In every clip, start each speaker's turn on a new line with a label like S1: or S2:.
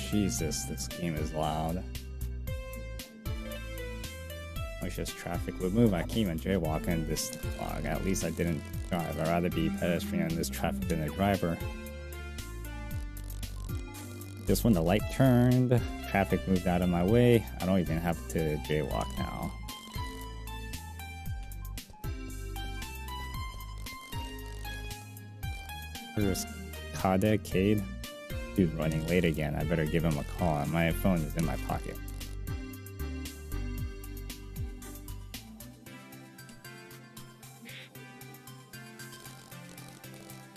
S1: Jesus, this game is loud. Wish this traffic would move. I can't even jaywalk in this vlog. At least I didn't drive. I'd rather be a pedestrian in this traffic than a driver. Just when the light turned, traffic moved out of my way. I don't even have to jaywalk now. There's Cade. Dude running late again. I better give him a call. My phone is in my pocket.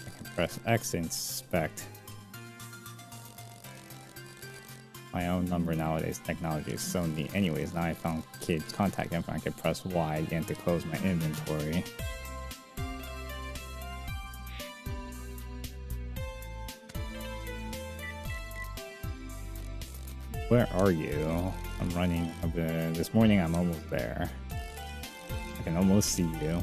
S1: I can press X to inspect. My own number nowadays. Technology is so neat. Anyways, now I found Cade's contact info. I can press Y again to close my inventory. Where are you? I'm running up there. This morning I'm almost there. I can almost see you.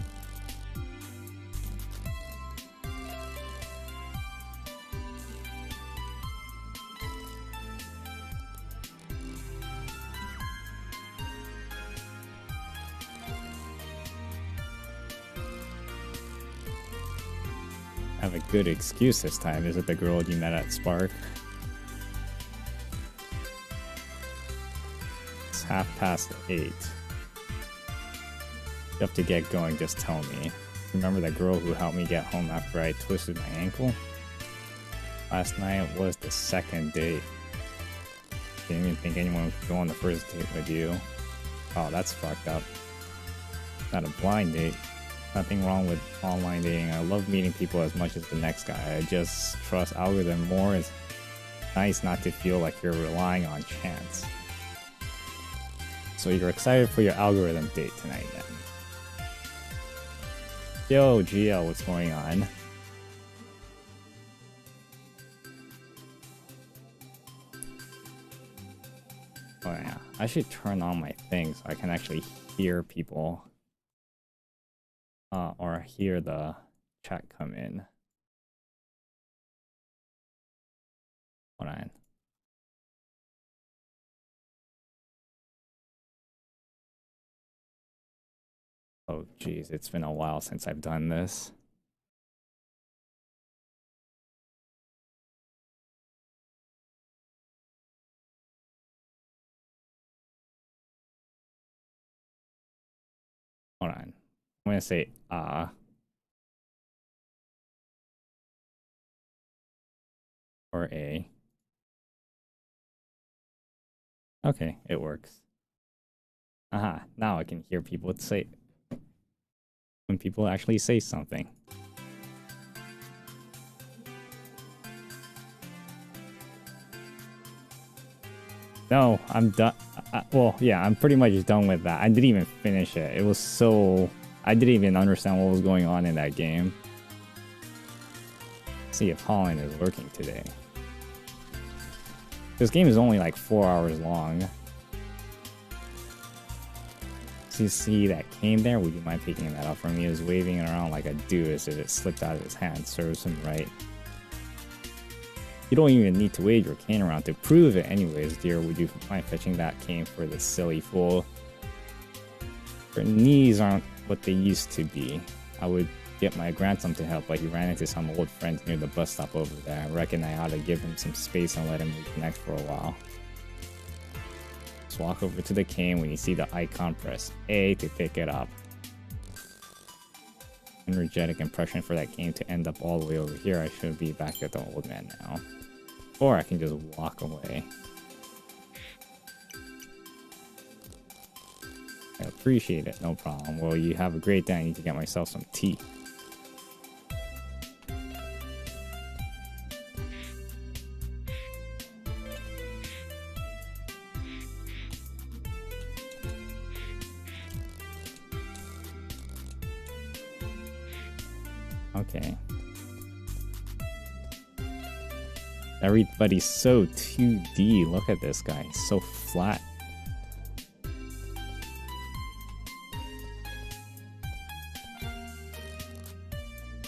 S1: I have a good excuse this time. Is it the girl you met at Spark? 8:30. You have to get going, just tell me. Remember that girl who helped me get home after I twisted my ankle? Last night was the second date. Didn't even think anyone would go on the first date with you. Oh, that's fucked up. Not a blind date. Nothing wrong with online dating. I love meeting people as much as the next guy. I just trust algorithm more. It's nice not to feel like you're relying on chance. So you're excited for your algorithm date tonight then. Yo, GL, what's going on? Oh yeah, I should turn on my thing so I can actually hear people. Or hear the chat come in. Hold on. Oh geez, it's been a while since I've done this. Hold on. I'm gonna say or A. Okay, it works. Aha, now I can hear people say when people actually say something. No, I'm done. Well, yeah, I'm pretty much done with that. I didn't even finish it. It was so... I didn't even understand what was going on in that game. Let's see if Holland is working today. This game is only like 4 hours long. So you see that cane there? Would you mind picking that up for me? He was waving it around like a dude as if it slipped out of his hand. Serves him right. You don't even need to wave your cane around to prove it anyways, dear. Would you mind fetching that cane for this silly fool? Her knees aren't what they used to be. I would get my grandson to help, but he ran into some old friends near the bus stop over there. I reckon I ought to give him some space and let him reconnect for a while. Just walk over to the cane. When you see the icon, press A to pick it up. Energetic impression for that game to end up all the way over here. I should be back at the old man now. Or I can just walk away. I appreciate it, no problem. Well, you have a great day. I need to get myself some tea. Okay. Everybody's so 2D. Look at this guy. He's so flat.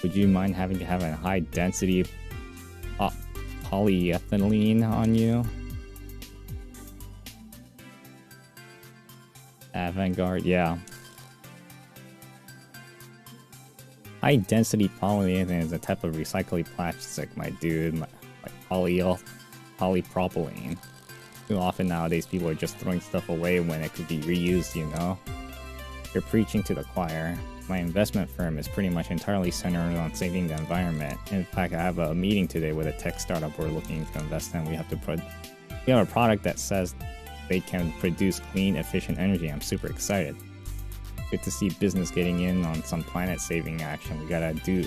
S1: Would you mind having to have a high density polyethylene on you? Avant-garde, yeah. High density polyethylene is a type of recyclable plastic, my dude. Like polypropylene. Too often nowadays people are just throwing stuff away when it could be reused, you know? You're preaching to the choir. My investment firm is pretty much entirely centered on saving the environment. In fact, I have a meeting today with a tech startup we're looking to invest in. We have a product that says they can produce clean, efficient energy. I'm super excited. Good to see business getting in on some planet-saving action. We gotta do...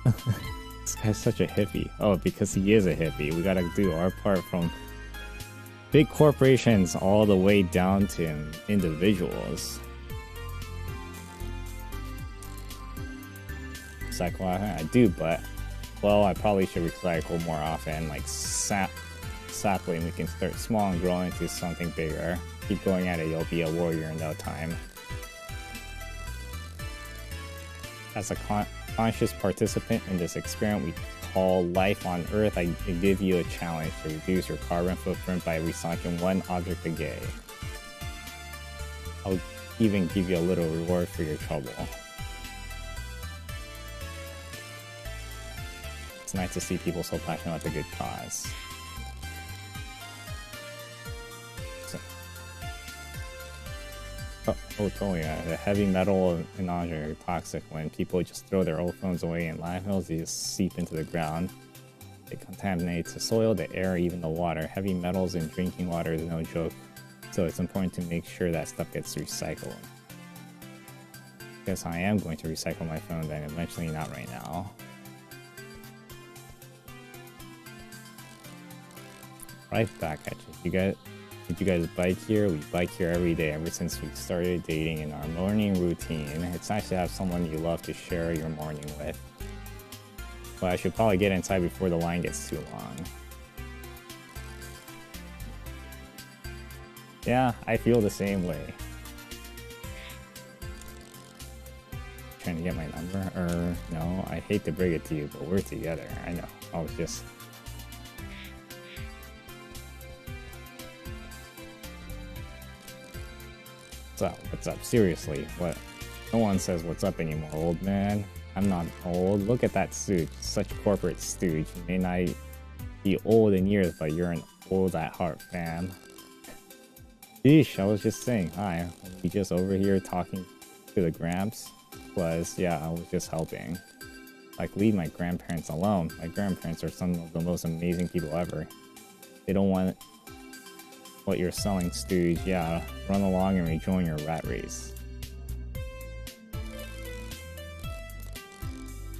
S1: This guy's such a hippie. Oh, because he is a hippie. We gotta do our part from big corporations all the way down to individuals. Recycle, I do, but... Well, I probably should recycle more often, like sapling. We can start small and grow into something bigger. Keep going at it, you'll be a warrior in no time. As a conscious participant in this experiment we call life on Earth, I give you a challenge to reduce your carbon footprint by recycling one object a day. I'll even give you a little reward for your trouble. It's nice to see people so passionate about the good cause. Oh, totally. The heavy metal and nausea are toxic. When people just throw their old phones away in landfills, they just seep into the ground. It contaminates the soil, the air, even the water. Heavy metals in drinking water is no joke, so it's important to make sure that stuff gets recycled. Guess I am going to recycle my phone, then eventually, not right now. Right back at you. Did you guys bike here? We bike here every day ever since we started dating in our morning routine. It's nice to have someone you love to share your morning with. But I should probably get inside before the line gets too long. Yeah, I feel the same way. Trying to get my number? No, I hate to break it to you, but we're together. I know. I was just... What's up? Seriously, what? No one says what's up anymore, old man. I'm not old. Look at that suit. Such corporate stooge. You may not be old in years, but you're an old at heart, fam. Sheesh, I was just saying hi. You just over here talking to the Gramps? Plus, yeah, I was just helping. Like, leave my grandparents alone. My grandparents are some of the most amazing people ever. They don't want what you're selling, stooge. Yeah, run along and rejoin your rat race.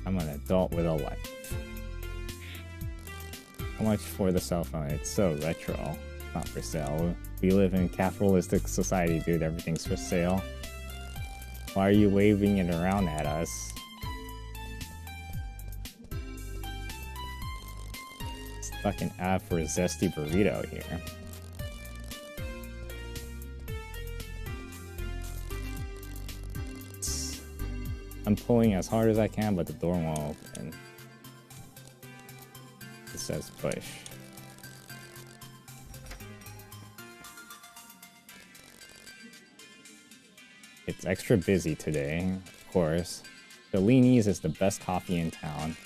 S1: I'm an adult with a life. How much for the cell phone? It's so retro. Not for sale. We live in a capitalistic society, dude. Everything's for sale. Why are you waving it around at us? Stuck an ad for a zesty burrito here. I'm pulling as hard as I can, but the door won't open. It says push. It's extra busy today, of course. Bellini's is the best coffee in town.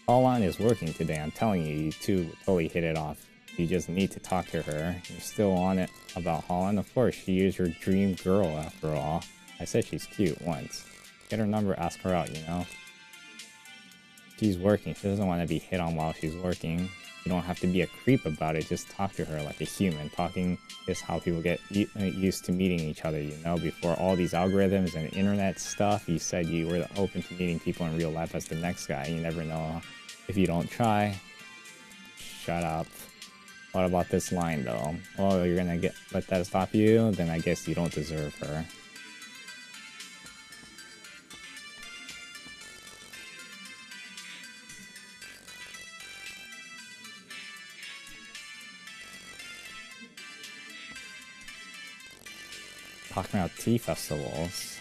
S1: Holland is working today, I'm telling you, you two would totally hit it off. You just need to talk to her. You're still on it about Holland? Of course, she is your dream girl after all. I said she's cute once. Get her number, ask her out, you know? She's working. She doesn't want to be hit on while she's working. You don't have to be a creep about it. Just talk to her like a human. Talking is how people get used to meeting each other, you know? Before all these algorithms and internet stuff, you said you were open to meeting people in real life as the next guy. You never know if you don't try. Shut up. What about this line, though? Oh, you're gonna let that stop you? Then I guess you don't deserve her. Talking about tea festivals.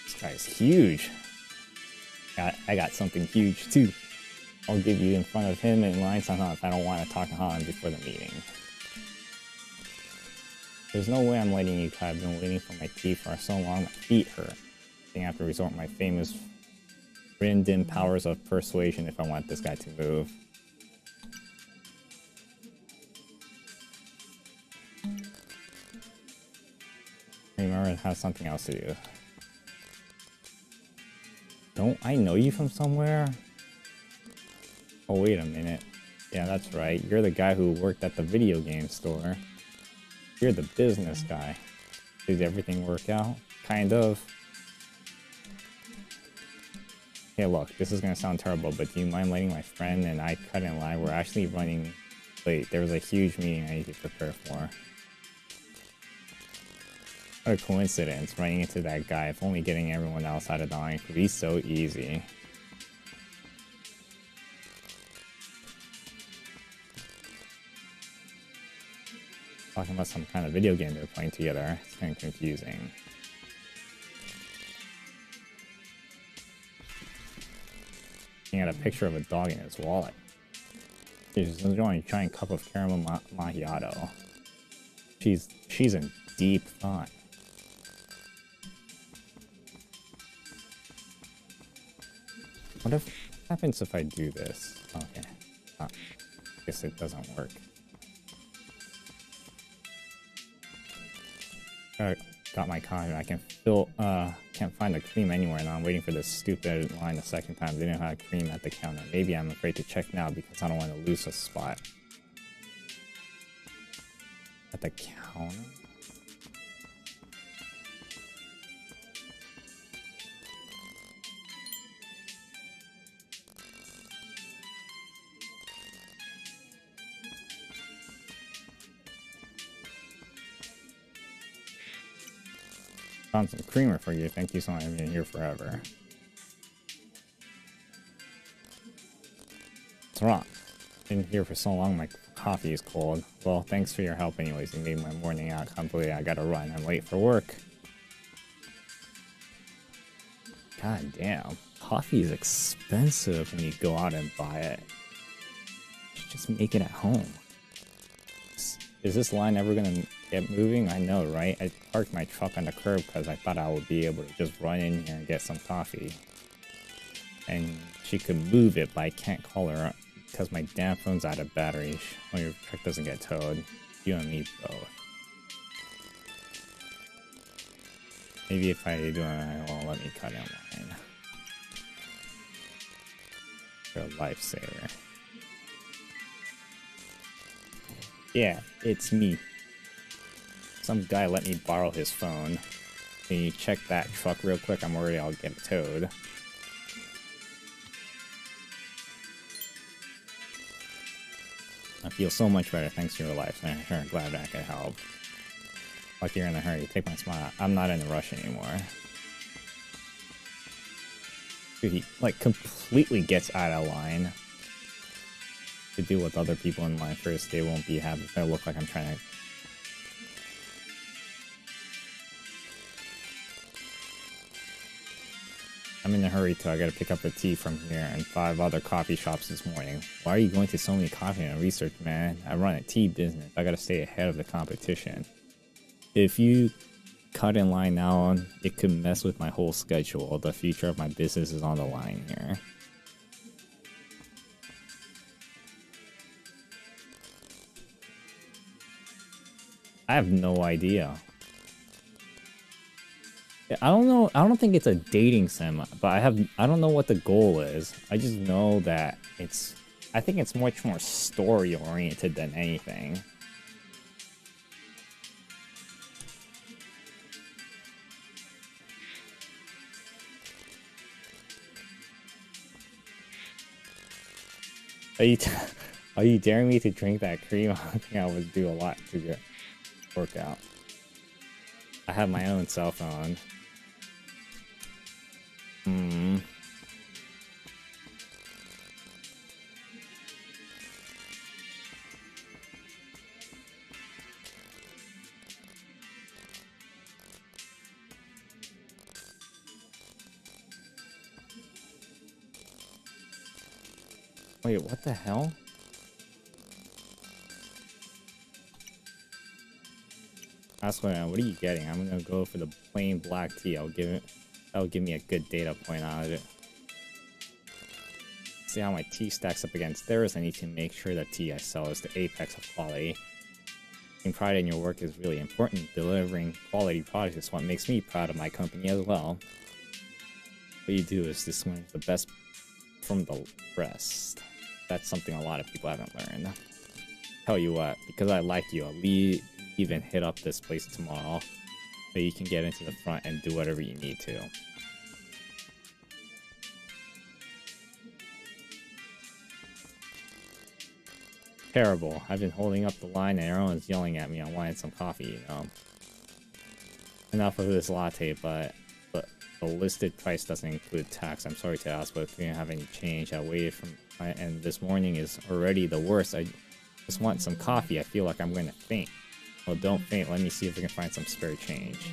S1: This guy's huge. I got something huge too. I'll give you in front of him in line somehow if I don't want to talk to Han before the meeting. There's no way I'm letting you cut. I've been waiting for my tea for so long, my feet hurt. I think I have to resort to my famous Rin-Din powers of persuasion if I want this guy to move. Remember, it has something else to do. Don't I know you from somewhere? Oh, wait a minute. Yeah, that's right. You're the guy who worked at the video game store. You're the business guy. Did everything work out? Kind of. Hey, look, this is gonna sound terrible, but do you mind letting my friend and I cut in line? We're actually running late. There was a huge meeting I need to prepare for. What a coincidence, running into that guy. If only getting everyone else out of the line could be so easy. Talking about some kind of video game they're playing together. It's kind of confusing. Looking at a picture of a dog in his wallet. She's enjoying a giant cup of caramel macchiato. She's in deep thought. What happens if I do this? Okay. I guess it doesn't work. Got my coffee. I can can't find the cream anywhere, and I'm waiting for this stupid line the second time. They didn't have cream at the counter. Maybe I'm afraid to check now because I don't want to lose a spot. At the counter? Found some creamer for you. Thank you so much. I've been here forever. What's wrong? Been here for so long, my coffee is cold. Well, thanks for your help anyways. You made my morning out complete. I gotta run. I'm late for work. God damn. Coffee is expensive when you go out and buy it. You should just make it at home. Is this line ever gonna get moving? I know, right? I parked my truck on the curb because I thought I would be able to just run in here and get some coffee. And she could move it, but I can't call her up because my damn phone's out of battery. Well, your truck doesn't get towed. You and me both. Maybe if I do it, it won't let me cut in line. You're a lifesaver. Yeah, it's me. Some guy let me borrow his phone. Can you check that truck real quick? I'm worried I'll get it towed. I feel so much better thanks to your life. I'm sure glad I could help. Like you're in a hurry. Take my spot. I'm not in a rush anymore. Dude, he like completely gets out of line. To deal with other people in line first, they won't be happy if I look like I'm trying to. I'm in a hurry too. I gotta pick up the tea from here and 5 other coffee shops this morning. Why are you going to so many coffee and research, man? I run a tea business. I gotta stay ahead of the competition. If you cut in line now, it could mess with my whole schedule. The future of my business is on the line here. I have no idea. I don't know. I don't think it's a dating sim, but I don't know what the goal is. I just know that I think it's much more story oriented than anything. Are you daring me to drink that cream? I think I would do a lot to get work out. I have my own cell phone. Wait, what the hell? That's what are you getting? I'm gonna go for the plain black tea. That'll give me a good data point out of it. See how my tea stacks up against theirs. I need to make sure that tea I sell is the apex of quality. Taking pride in your work is really important. Delivering quality products is what makes me proud of my company as well. What you do is distinguish the best from the rest. That's something a lot of people haven't learned. Tell you what, because I like you, I'll even hit up this place tomorrow so you can get into the front and do whatever you need to. Terrible. I've been holding up the line and everyone's yelling at me on wanting some coffee, you know. Enough of this latte, but the listed price doesn't include tax. I'm sorry to ask, but if you don't have any change, I waited from and this morning is already the worst. I just want some coffee. I feel like I'm going to faint. Well, don't faint. Let me see if we can find some spare change.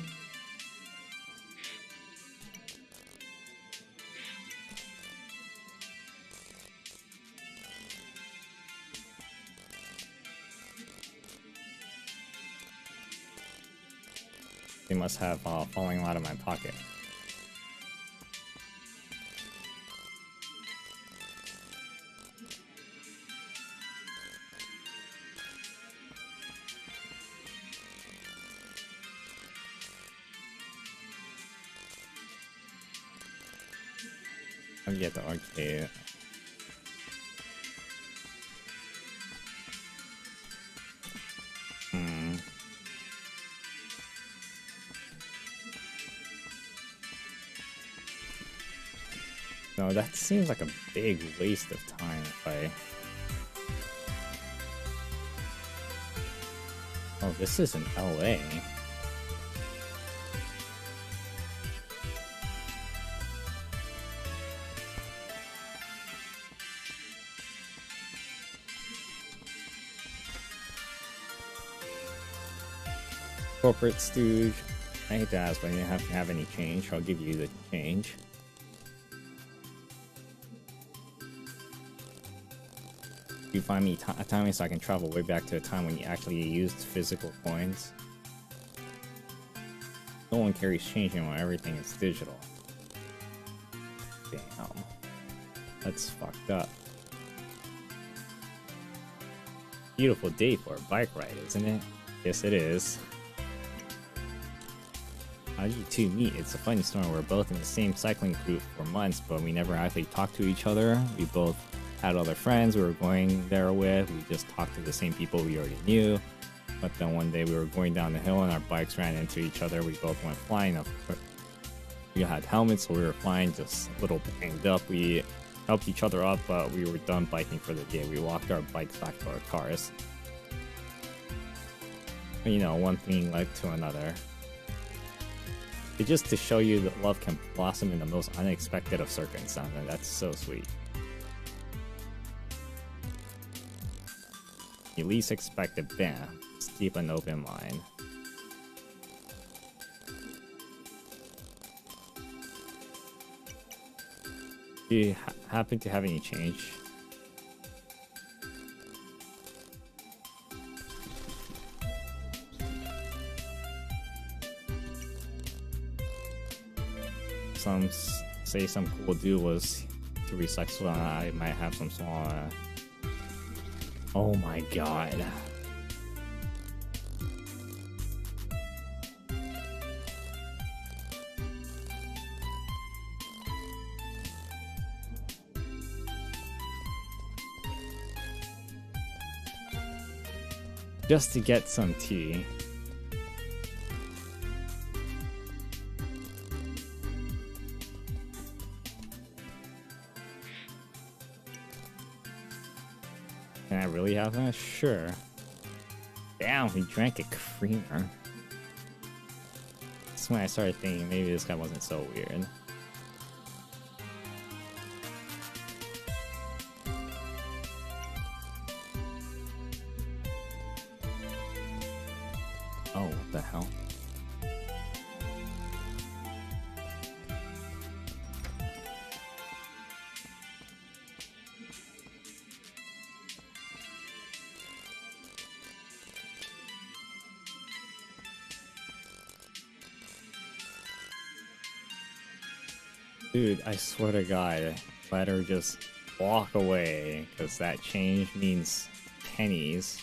S1: They must have falling out of my pocket. Let me get the arcade. No, that seems like a big waste of time if I... Oh, this is in LA. Corporate stooge. I hate to ask, but you have to have any change. I'll give you the change. You find me a timing so I can travel way back to a time when you actually used physical coins. No one carries change anymore, everything is digital. Damn. That's fucked up. Beautiful day for a bike ride, isn't it? Yes, it is. How did you two meet? It's a funny story. We're both in the same cycling group for months, but we never actually talked to each other. We both had other friends we were going there with. We just talked to the same people we already knew. But then one day we were going down the hill and our bikes ran into each other. We both went flying. We had helmets, so we were flying, just a little banged up. We helped each other up, but we were done biking for the day. We walked our bikes back to our cars. But, you know, one thing led to another. It's just to show you that love can blossom in the most unexpected of circumstances, and that's so sweet. You least expect it, bam. Just keep an open mind. Do you happen to have any change? Some say some cool dude was to recycle, and I might have some small. Oh my god. Just to get some tea. Can I really have that? Sure. Damn, we drank a creamer. That's when I started thinking maybe this guy wasn't so weird. Oh, what the hell? Dude, I swear to God, let her just walk away, because that change means pennies.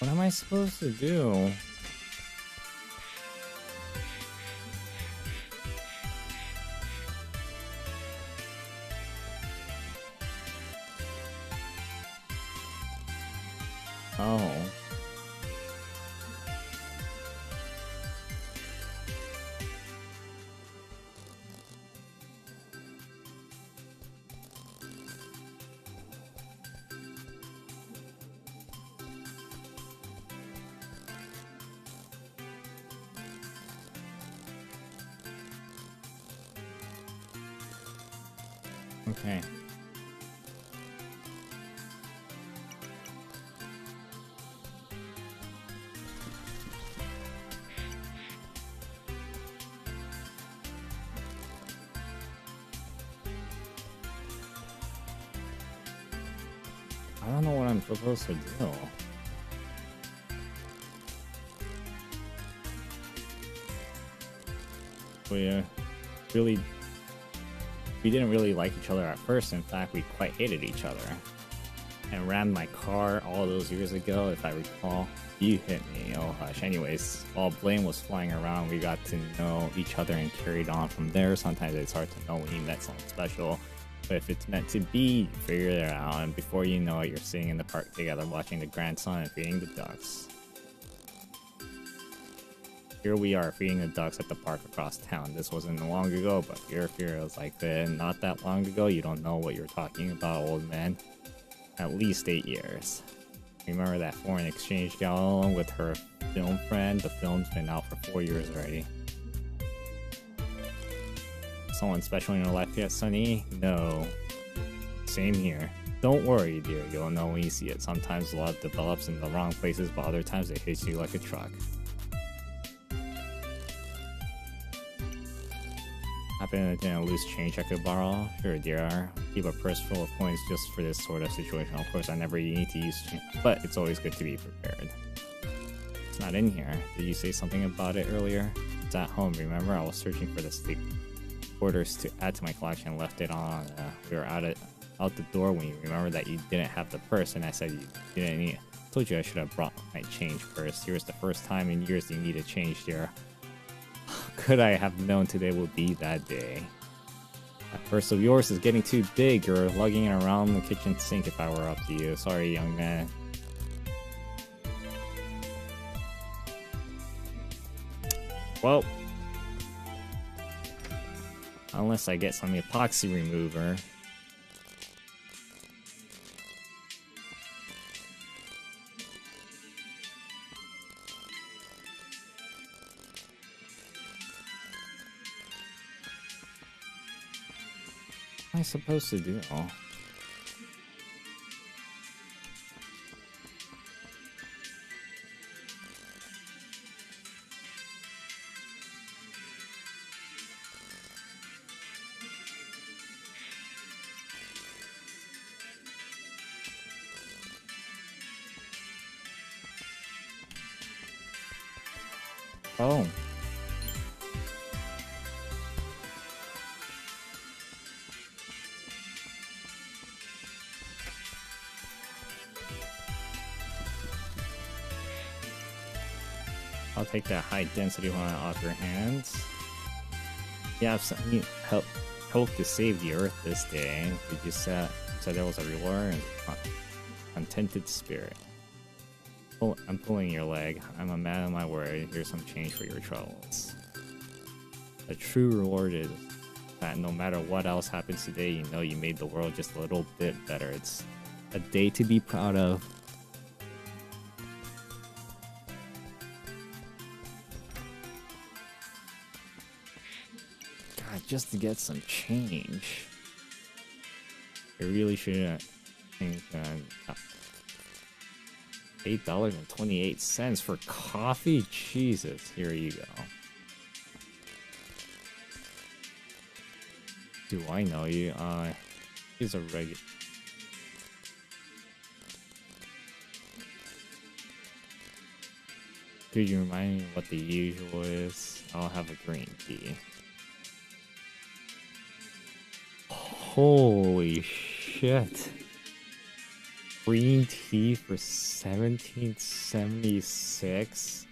S1: What am I supposed to do? Oh. Okay. I don't know what I'm supposed to do. We didn't really like each other at first. In fact, we quite hated each other. And rammed my car all those years ago, if I recall. You hit me, oh hush. Anyways, while blame was flying around, we got to know each other and carried on from there. Sometimes it's hard to know when you met someone special. But if it's meant to be, you figure it out, and before you know it, you're sitting in the park together watching the grandson and feeding the ducks. Here we are feeding the ducks at the park across town. This wasn't long ago, but your fear was like that. Not that long ago, you don't know what you're talking about, old man. At least 8 years. Remember that foreign exchange gal with her film friend? The film's been out for 4 years already. Someone special in your life yet, Sonny? No. Same here. Don't worry, dear. You'll know when you see it. Sometimes love develops in the wrong places, but other times it hits you like a truck. Happen to get a loose change I could borrow? Sure, dear. Keep a purse full of coins just for this sort of situation. Of course, I never need to use change, but it's always good to be prepared. It's not in here. Did you say something about it earlier? It's at home, remember? I was searching for the sleep orders to add to my collection and left it on. We were out the door when you remembered that you didn't have the purse, and I said you didn't need it. I told you I should have brought my change first. Here's the first time in years you need a change, dear. Could I have known today would be that day? That purse of yours is getting too big. You're lugging it around the kitchen sink if I were up to you. Sorry, young man. Well, unless I get some epoxy remover. What am I supposed to do? Oh. I'll take that high density one off your hands. Yeah, if something help to save the earth this day. Did you said there was a reward and contented spirit. I'm pulling your leg. I'm a man of my word. Here's some change for your troubles. The true reward is that no matter what else happens today, you know you made the world just a little bit better. It's a day to be proud of. God, just to get some change. I really shouldn't think that. $8.28 for coffee? Jesus, here you go. Do I know you? He's a regular. Could you remind me what the usual is? I'll have a green tea. Holy shit. Green tea for 1776?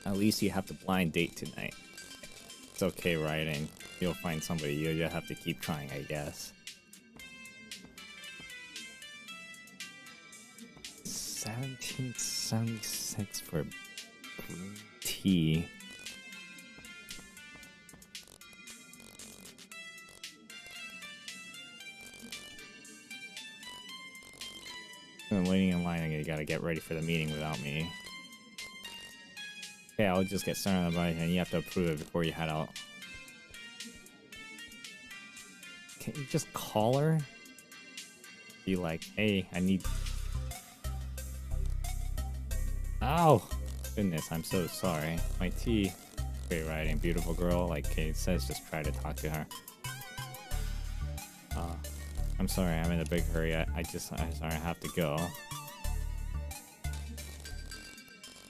S1: At least you have the blind date tonight. It's okay, writing. You'll find somebody. You'll just have to keep trying, I guess. 1776 for green tea. I'm waiting in line and you gotta get ready for the meeting without me. Okay, I'll just get started on it and you have to approve it before you head out. Can't you just call her? Be like, hey, I need... Ow! Goodness, I'm so sorry. My tea. Great writing, beautiful girl. Like Kate says, just try to talk to her. I'm sorry, I'm in a big hurry. I'm sorry, I have to go.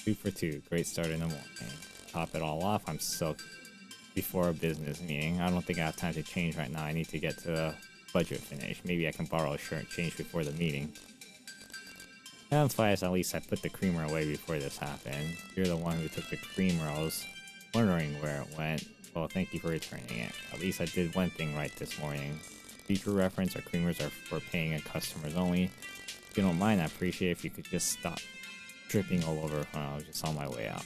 S1: 2 for 2. Great start in the morning. Top it all off. I'm soaked before a business meeting. I don't think I have time to change right now. I need to get to the budget finish. Maybe I can borrow a shirt and change before the meeting. Sounds fast. At least I put the creamer away before this happened. You're the one who took the creamer. I was wondering where it went. Well, thank you for returning it. At least I did one thing right this morning. Feature reference, our creamers are for paying customers only. If you don't mind, I appreciate if you could just stop dripping all over when I was just on my way out.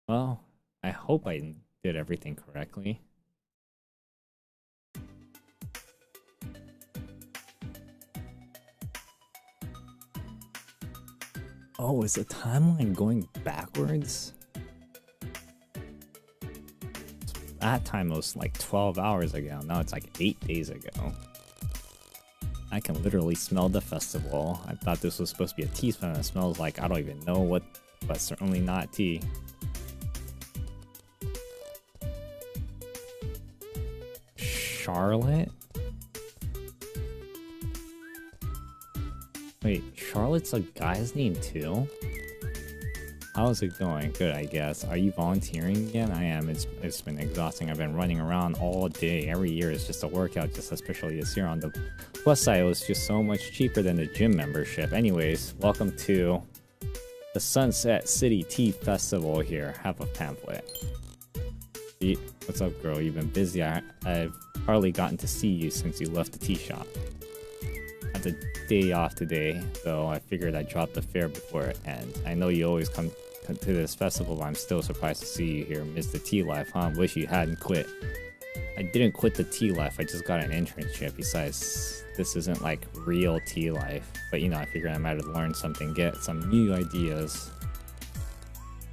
S1: Well, I hope I did everything correctly. Oh, is the timeline going backwards? That time was like 12 hours ago. Now it's like 8 days ago. I can literally smell the festival. I thought this was supposed to be a tea smell. It smells like I don't even know what, but certainly not tea. Charlotte? Wait, Charlotte's a guy's name too? How's it going? Good, I guess. Are you volunteering again? I am. It's been exhausting. I've been running around all day. Every year is just a workout, just especially this year. On the plus side, it was just so much cheaper than the gym membership. Anyways, welcome to the Sunset City Tea Festival here. Have a pamphlet. What's up, girl? You've been busy. I've hardly gotten to see you since you left the tea shop. I had the day off today, so I figured I'd drop the fare before it ends. I know you always come to this festival, but I'm still surprised to see you here. Miss the tea life, huh? Wish you hadn't quit. I didn't quit the tea life, I just got an internship. Besides, this isn't like real tea life. But you know, I figured I might have learned something, get some new ideas.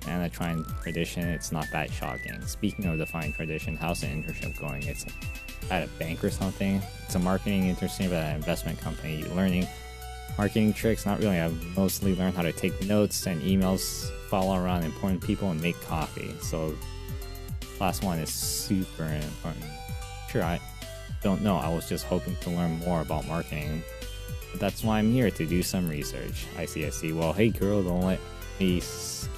S1: And I try and tradition, it's not that shocking. Speaking of defying tradition, how's the internship going? It's at a bank or something. It's a marketing internship at an investment company. You're learning marketing tricks? Not really. I've mostly learned how to take notes and emails, follow around important people, and make coffee. So class 1 is super important. Sure, I don't know. I was just hoping to learn more about marketing. But that's why I'm here, to do some research. I see, I see. Well, hey girl, don't let me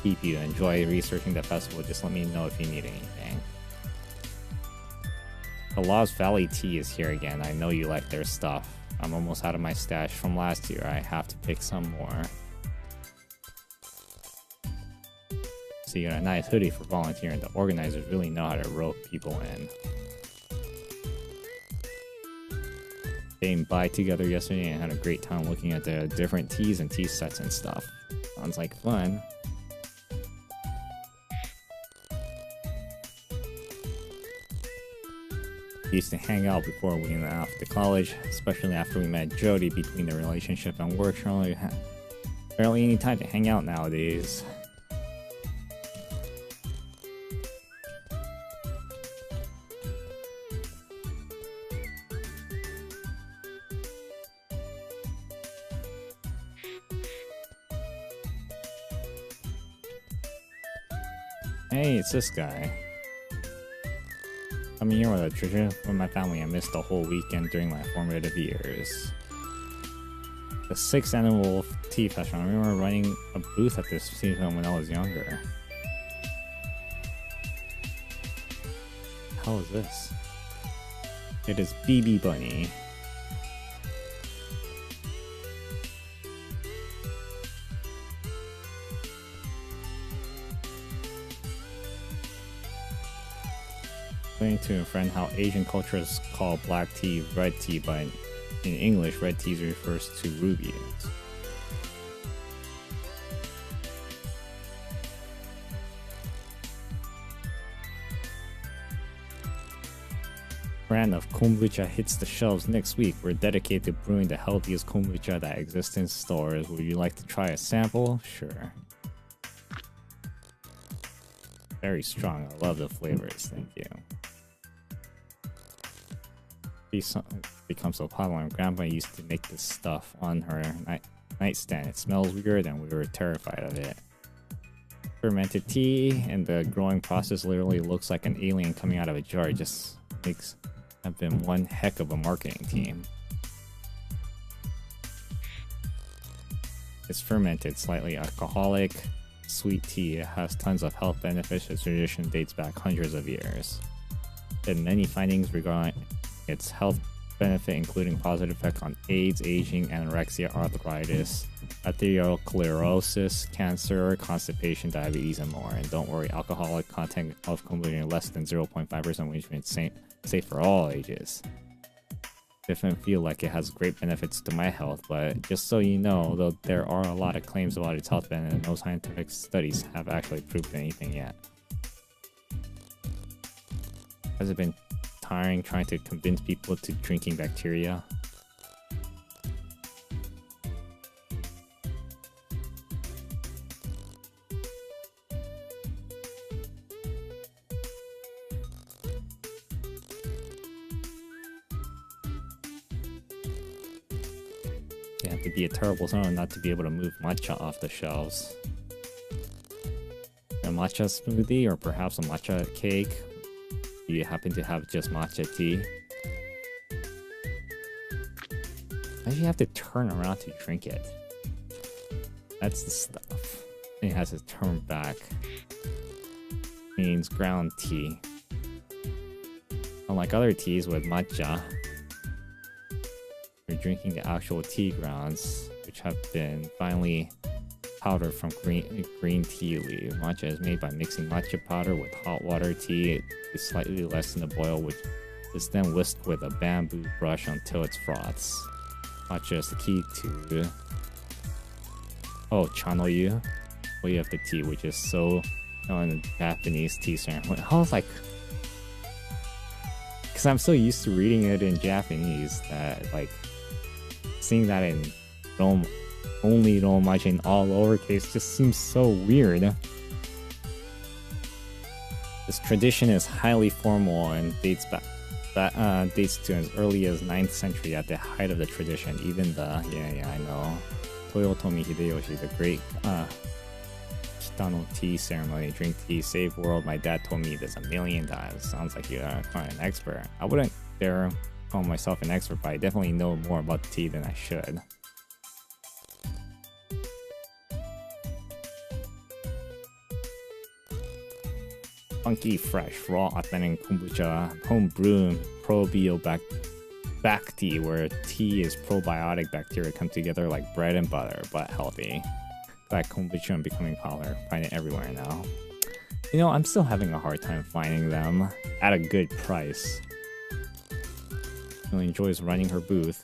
S1: keep you. Enjoy researching the festival. Just let me know if you need anything. The Lost Valley tea is here again. I know you like their stuff. I'm almost out of my stash from last year. I have to pick some more. So you got a nice hoodie for volunteering. The organizers really know how to rope people in. Came by together yesterday and had a great time looking at the different teas and tea sets and stuff. Sounds like fun. We used to hang out before we went off to college, especially after we met Jody. Between the relationship and work, barely any time to hang out nowadays. Hey, it's this guy. Coming here with a tradition with my family. I missed the whole weekend during my formative years. The 6th annual tea festival. I remember running a booth at this tea festival when I was younger. How is this? It is BB Bunny. Explaining to a friend how Asian cultures call black tea red tea, but in English, red tea refers to rubies. Brand of kombucha hits the shelves next week. We're dedicated to brewing the healthiest kombucha that exists in stores. Would you like to try a sample? Sure. Very strong. I love the flavors. Thank you. Become so popular. Grandma used to make this stuff on her nightstand. It smells weird and we were terrified of it. Fermented tea, and the growing process literally looks like an alien coming out of a jar. It just makes have been one heck of a marketing team. It's fermented, slightly alcoholic, sweet tea. It has tons of health benefits. Its tradition dates back hundreds of years. There are many findings regarding its health benefit, including positive effects on AIDS, aging, anorexia, arthritis, atherosclerosis, cancer, constipation, diabetes, and more. And don't worry, alcoholic content of kombucha less than 0.5%, which means safe for all ages. Definitely feel like it has great benefits to my health, but just so you know, though there are a lot of claims about its health benefits, no scientific studies have actually proved anything yet. Has it been tiring trying to convince people to drinking bacteria? You have to be a terrible someone not to be able to move matcha off the shelves. A matcha smoothie or perhaps a matcha cake. Do you happen to have just matcha tea? Why do you have to turn around to drink it? That's the stuff. And it has to turn back. Means ground tea. Unlike other teas with matcha, you're drinking the actual tea grounds, which have been finely powdered from green tea leaf. Matcha is made by mixing matcha powder with hot water. Tea is slightly less than the boil, which is then whisked with a bamboo brush until it froths. Matcha is the key to chanoyu. Well, you have the tea, which is so in the Japanese tea ceremony. I was like, because I'm so used to reading it in Japanese that like seeing that in only Romaji in all lowercase just seems so weird. This tradition is highly formal and dates to as early as 9th century. At the height of the tradition, even the I know Toyotomi Hideyoshi, the great Kitano tea ceremony, drink tea, save world. My dad told me this a million times. Sounds like you're an expert. I wouldn't dare call myself an expert, but I definitely know more about tea than I should. Funky, fresh, raw, authentic kombucha, home brewed back tea, where tea is probiotic bacteria come together like bread and butter, but healthy. Black kombucha and becoming popular. Find it everywhere now. You know, I'm still having a hard time finding them at a good price. Really enjoys running her booth.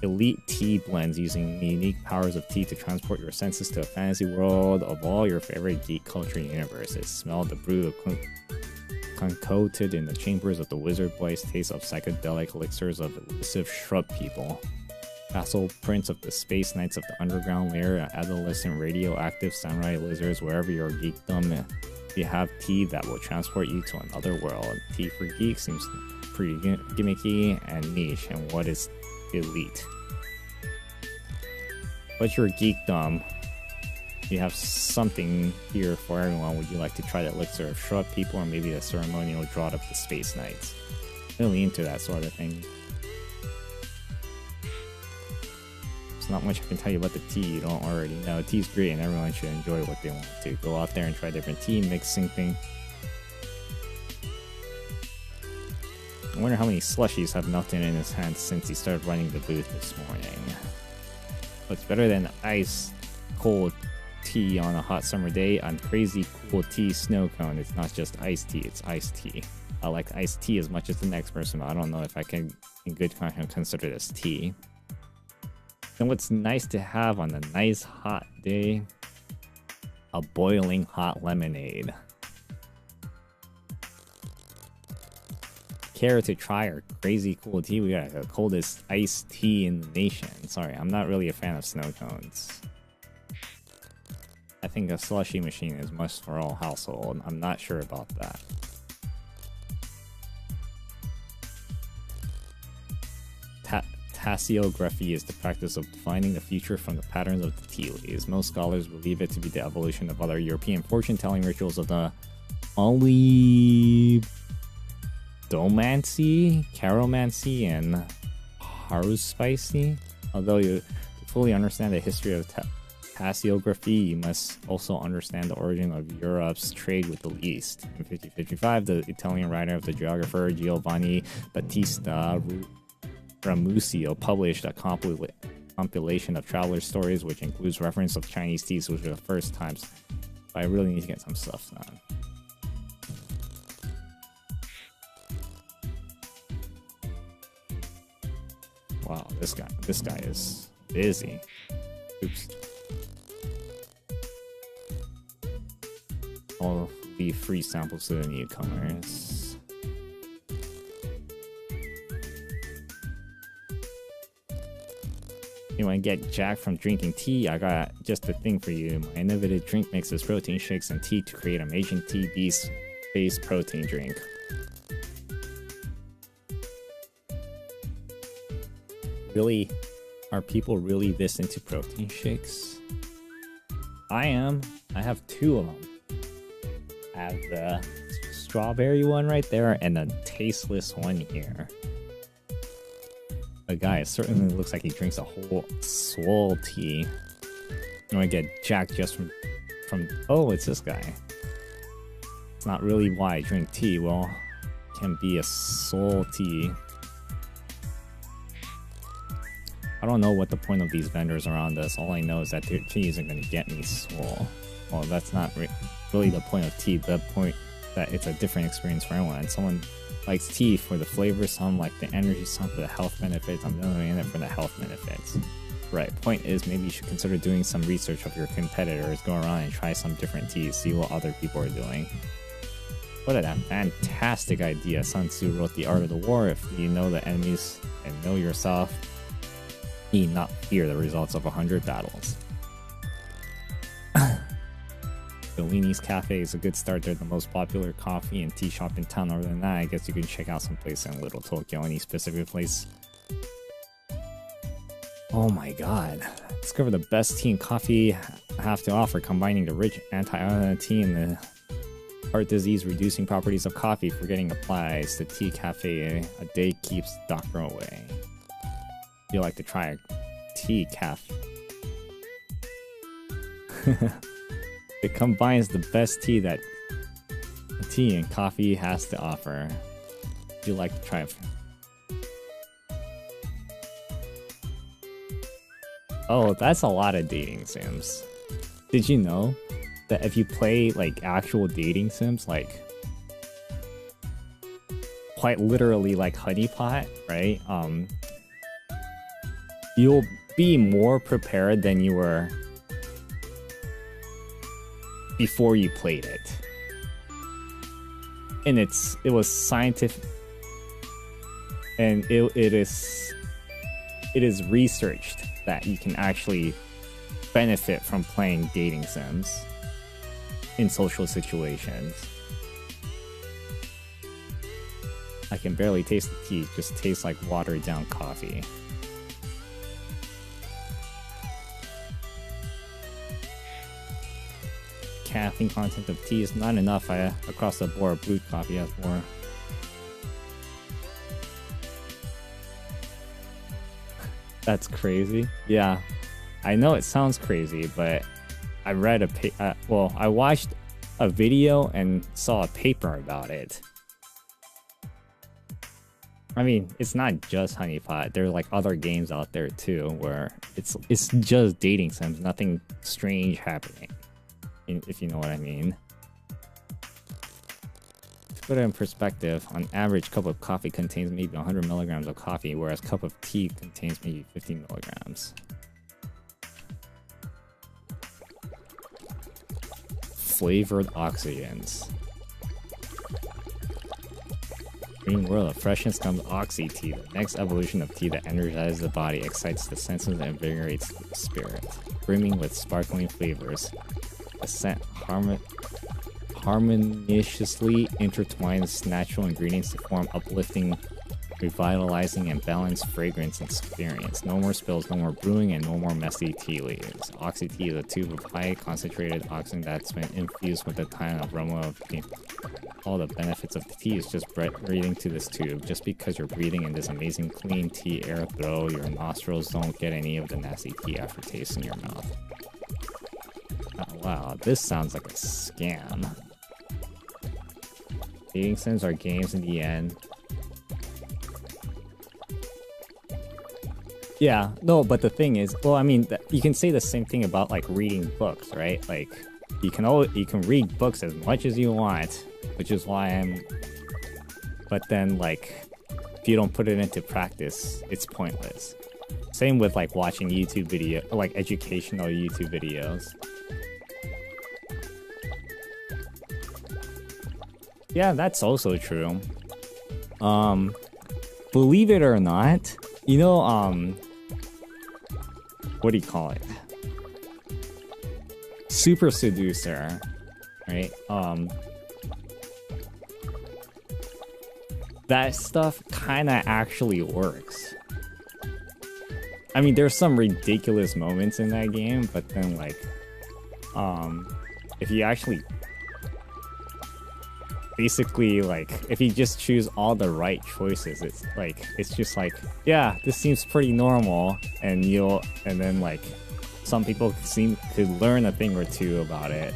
S1: Elite tea blends using the unique powers of tea to transport your senses to a fantasy world of all your favorite geek culture universes. Smell the brew of concocted in the chambers of the wizard boys taste of psychedelic elixirs of elusive shrub people. Castle prints of the space knights of the underground lair, adolescent radioactive samurai lizards, wherever your geekdom. You have tea that will transport you to another world. Tea for geeks seems pretty gimmicky and niche, and what is elite? What's your geekdom? You have something here for everyone. Would you like to try the elixir of shrub people, or maybe the ceremonial draught of the space knights? Really into that sort of thing. There's not much I can tell you about the tea you don't already know. Tea's great and everyone should enjoy what they want to. Go out there and try different tea mixing thing. I wonder how many slushies have melted in his hands since he started running the booth this morning. What's better than ice cold tea on a hot summer day? On crazy cool tea snow cone. It's not just iced tea, it's iced tea. I like iced tea as much as the next person, but I don't know if I can in good conscience consider this tea. And what's nice to have on a nice hot day? A boiling hot lemonade. Care to try our crazy cool tea? We got the coldest iced tea in the nation. Sorry, I'm not really a fan of snow cones. I think a slushy machine is must for all household. I'm not sure about that. Tasseography is the practice of defining the future from the patterns of the tea leaves. Most scholars believe it to be the evolution of other European fortune-telling rituals of the Domancy, Caromancy, and Haruspicy. Although to fully understand the history of tasseography, you must also understand the origin of Europe's trade with the East. In 1555, the Italian writer of the geographer Giovanni Battista Ramusio published a compilation of traveler stories, which includes reference of Chinese teas, which were the first times. But I really need to get some stuff done. Wow, this guy is busy. Oops. I'll leave free samples to the newcomers. You want to get jacked from drinking tea? I got just the thing for you. My innovative drink mixes protein shakes and tea to create a Asian tea-based protein drink. Really? Are people really this into protein shakes? I am. I have two of them. I have the strawberry one right there and the tasteless one here. The guy certainly looks like he drinks a whole swole tea. You want to get jacked just from oh, it's this guy. It's not really why I drink tea. Well, it can be a soul tea. I don't know what the point of these vendors around us. All I know is that their tea isn't going to get me swole. Well, that's not really the point of tea. The point that it's a different experience for everyone. And someone likes tea for the flavor, some like the energy, some for the health benefits. I'm only in it for the health benefits. Right, point is maybe you should consider doing some research of your competitors. Go around and try some different teas, see what other people are doing. What a fantastic idea. Sun Tzu wrote The Art of the War. If you know the enemies and know yourself, need not fear the results of 100 battles. Bellini's Cafe is a good start. They're the most popular coffee and tea shop in town. Other than that, I guess you can check out some place in Little Tokyo. Any specific place? Oh my god. Discover the best tea and coffee have to offer, combining the rich antioxidant tea and the heart disease reducing properties of coffee. Forgetting applies. The Tea Cafe, a day keeps the doctor away. You like to try a tea cafe? It combines the best tea that tea and coffee has to offer. Would you like to try it? Oh, that's a lot of dating sims. Did you know that if you play like actual dating sims, like quite literally like Honeypot, right? You'll be more prepared than you were before you played it. and it was scientific, and it is researched that you can actually benefit from playing dating sims in social situations. I can barely taste the tea, it just tastes like watered down coffee. Caffeine content of tea is not enough. Across the board, brewed coffee has more. That's crazy. Yeah, I know it sounds crazy, but I read I watched a video and saw a paper about it. I mean, it's not just Honeypot. There are like other games out there too where it's just dating sims, nothing strange happening, if you know what I mean. To put it in perspective, on average, cup of coffee contains maybe 100 milligrams of coffee, whereas cup of tea contains maybe 50 milligrams. Flavored oxygens. Green world of freshness comes Oxy Tea, the next evolution of tea that energizes the body, excites the senses, and invigorates the spirit. Brimming with sparkling flavors, the scent harmoniously intertwines natural ingredients to form uplifting, revitalizing, and balanced fragrance experience. No more spills, no more brewing, and no more messy tea leaves. Oxy Tea is a tube of high concentrated oxygen that's been infused with the tiny aroma of tea. All the benefits of the tea is just breathing to this tube. Just because you're breathing in this amazing clean tea air through your nostrils, don't get any of the nasty tea aftertaste in your mouth. Oh, wow, this sounds like a scam. Dating sims are games in the end. Yeah, no, but the thing is, well, I mean, you can say the same thing about like reading books, right? Like, you can read books as much as you want, which is why but then like, if you don't put it into practice, it's pointless. Same with like watching YouTube video, like educational YouTube videos. Yeah, that's also true. Believe it or not, you know, what do you call it? Super Seducer, right? That stuff kind of actually works. I mean, there's some ridiculous moments in that game, but then like, if you actually basically like, if you just choose all the right choices, it's just like, yeah, this seems pretty normal, and then like, some people could learn a thing or two about it.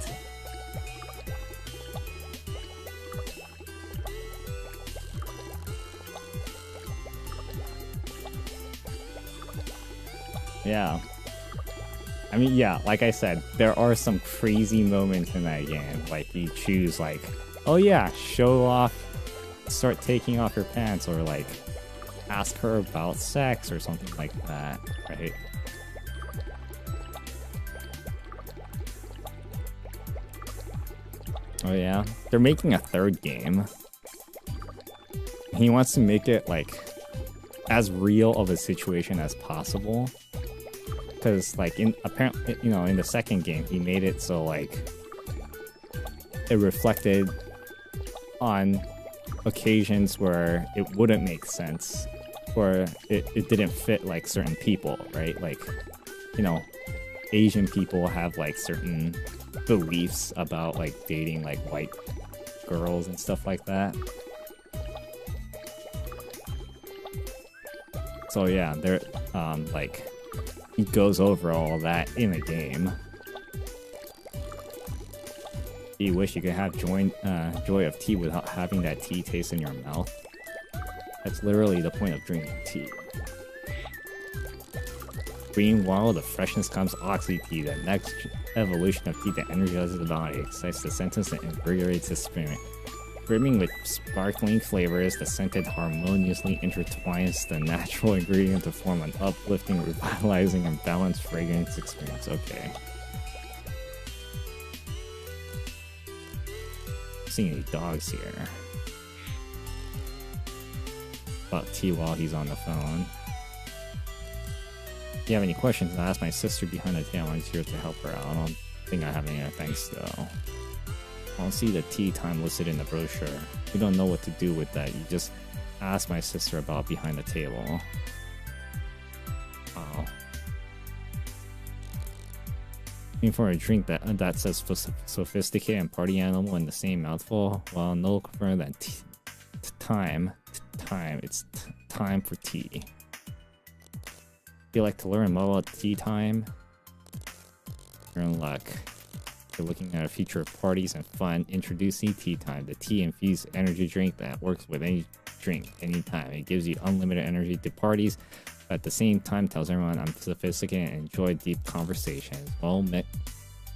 S1: Yeah. I mean, yeah, like I said, there are some crazy moments in that game. Like, you choose, like, oh yeah, show off, start taking off your pants, or like, ask her about sex, or something like that, right? Oh yeah, they're making a third game. He wants to make it, like, as real of a situation as possible. Because, like, apparently, you know, in the second game, he made it so, like, it reflected on occasions where it wouldn't make sense, or it didn't fit, like, certain people, right? Like, you know, Asian people have, like, certain beliefs about, like, dating, like, white girls and stuff like that. So, yeah, they're, like, he goes over all that in a game. You wish you could have joy of tea without having that tea taste in your mouth. That's literally the point of drinking tea. Green world of freshness comes Oxy Tea, the next evolution of tea that energizes the body, excites the senses, and invigorates the spirit. Brimming with sparkling flavors, the scented harmoniously intertwines the natural ingredient to form an uplifting, revitalizing, and balanced fragrance experience. Okay. Seeing any dogs here. about tea while he's on the phone. If you have any questions, I'll ask my sister behind the table. I'm here to help her out. I don't think I have any other thanks though. I don't see the tea time listed in the brochure. You don't know what to do with that. You just ask my sister about behind the table. Wow. Looking for a drink that says sophisticated and party animal in the same mouthful? Well, no further than time. It's time for tea. If you like to learn more about tea time, you're in luck. If you're looking at a future of parties and fun, introducing Tea Time, the tea-infused energy drink that works with any drink, anytime. It gives you unlimited energy to parties, but at the same time tells everyone I'm sophisticated and enjoy deep conversations. Well,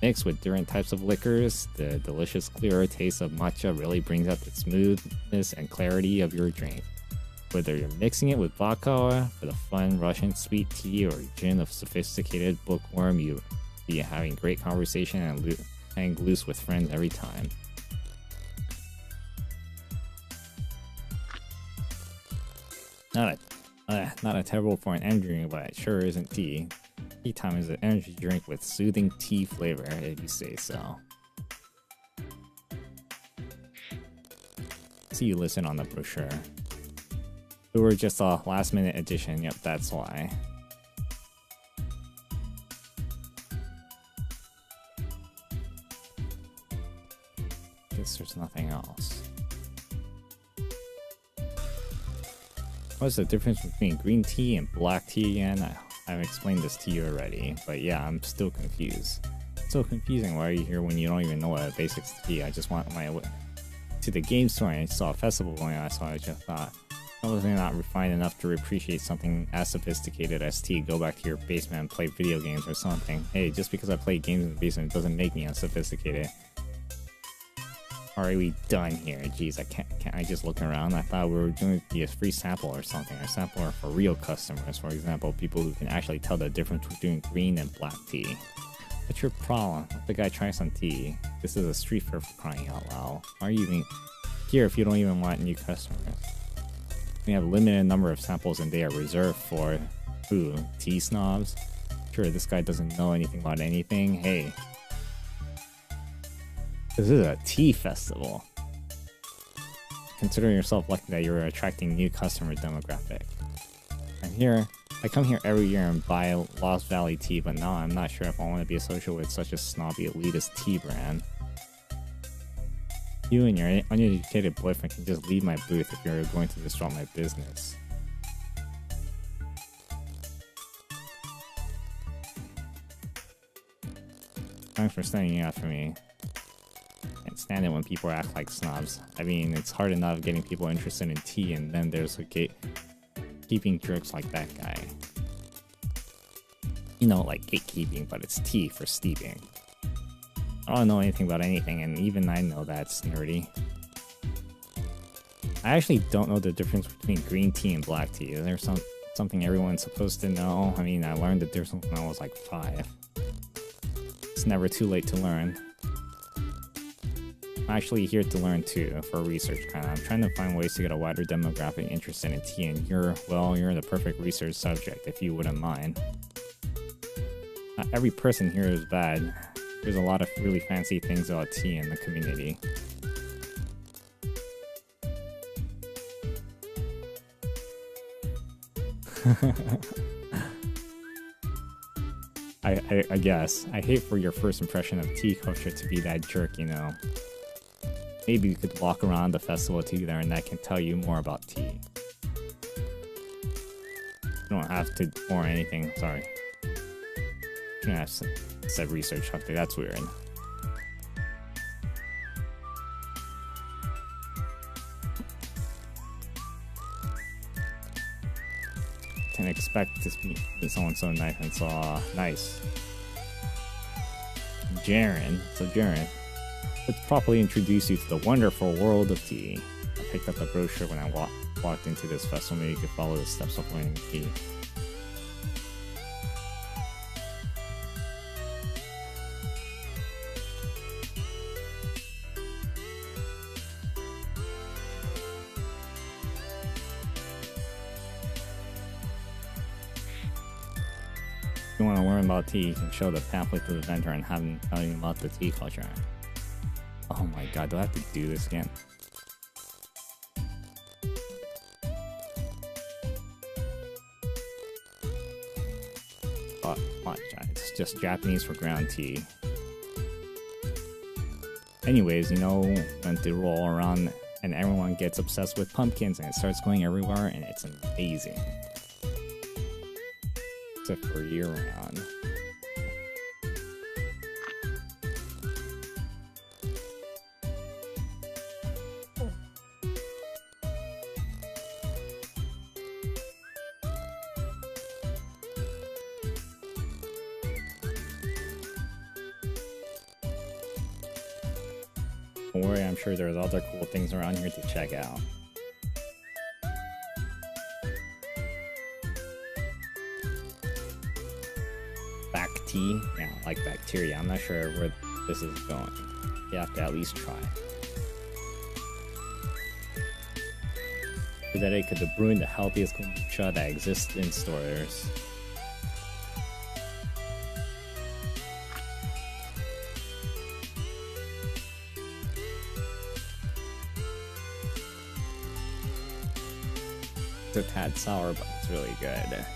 S1: mixed with different types of liquors, the delicious, clearer taste of matcha really brings out the smoothness and clarity of your drink. Whether you're mixing it with vodka for the fun Russian sweet tea or gin of sophisticated bookworm, you'll be having great conversation and hang loose with friends every time. Not a terrible for an energy drink, but it sure isn't tea. Tea Time is an energy drink with soothing tea flavor, if you say so. See you listen on the brochure. We were just a last minute edition, yep, that's why. Guess there's nothing else. What's the difference between green tea and black tea again? I've explained this to you already, but yeah, I'm still confused. It's so confusing. Why are you here when you don't even know what a basics tea? I just want my to the game store and I saw a festival going on, so I just thought, I was not refined enough to appreciate something as sophisticated as tea. Go back to your basement and play video games or something. Hey, just because I play games in the basement doesn't make me unsophisticated. Are we done here? Jeez, can't I just look around? I thought we were doing a free sample or something. A sample for real customers. For example, people who can actually tell the difference between green and black tea. What's your problem? Let the guy try some tea. This is a street fair for crying out loud. Why are you even here if you don't even want new customers? We have a limited number of samples and they are reserved for who? Tea snobs? Sure, this guy doesn't know anything about anything. Hey. This is a tea festival. Consider yourself lucky that you're attracting new customer demographic. I come here every year and buy Lost Valley tea, but now I'm not sure if I want to be associated with such a snobby elitist tea brand. You and your uneducated boyfriend can just leave my booth if you're going to disrupt my business. Thanks for standing out for me. Can't stand it when people act like snobs. I mean, it's hard enough getting people interested in tea, and then there's a gatekeeping jerks like that guy. You know, like gatekeeping, but it's tea for steeping. I don't know anything about anything, and even I know that's nerdy. I actually don't know the difference between green tea and black tea. Is there something everyone's supposed to know? I mean, I learned the difference when I was like 5. It's never too late to learn. I'm actually here to learn too, for research kind of. I'm trying to find ways to get a wider demographic interested in tea, and you're the perfect research subject, if you wouldn't mind. Not every person here is bad. There's a lot of really fancy things about tea in the community. I guess. I hate for your first impression of tea culture to be that jerk, you know. Maybe we could walk around the festival together and I can tell you more about tea. You don't have to or anything, sorry. Shouldn't have said research up there, that's weird. Didn't expect to meet someone so nice and so nice. Jaren, so Jaren, let's properly introduce you to the wonderful world of tea. I picked up the brochure when I walked into this festival. Maybe you could follow the steps of learning tea. If you want to learn about tea, you can show the pamphlet to the vendor and have him tell you about the tea culture. Oh my god, do I have to do this again? Oh, watch, it's just Japanese for ground tea. Anyways, you know, when they roll around and everyone gets obsessed with pumpkins and it starts going everywhere and it's amazing. Except for year-round. Don't worry, I'm sure there's other cool things around here to check out. Tea? Yeah, like bacteria. I'm not sure where this is going. You have to at least try. Today could be brewing the healthiest kombucha that exists in stores. It's a tad sour, but it's really good.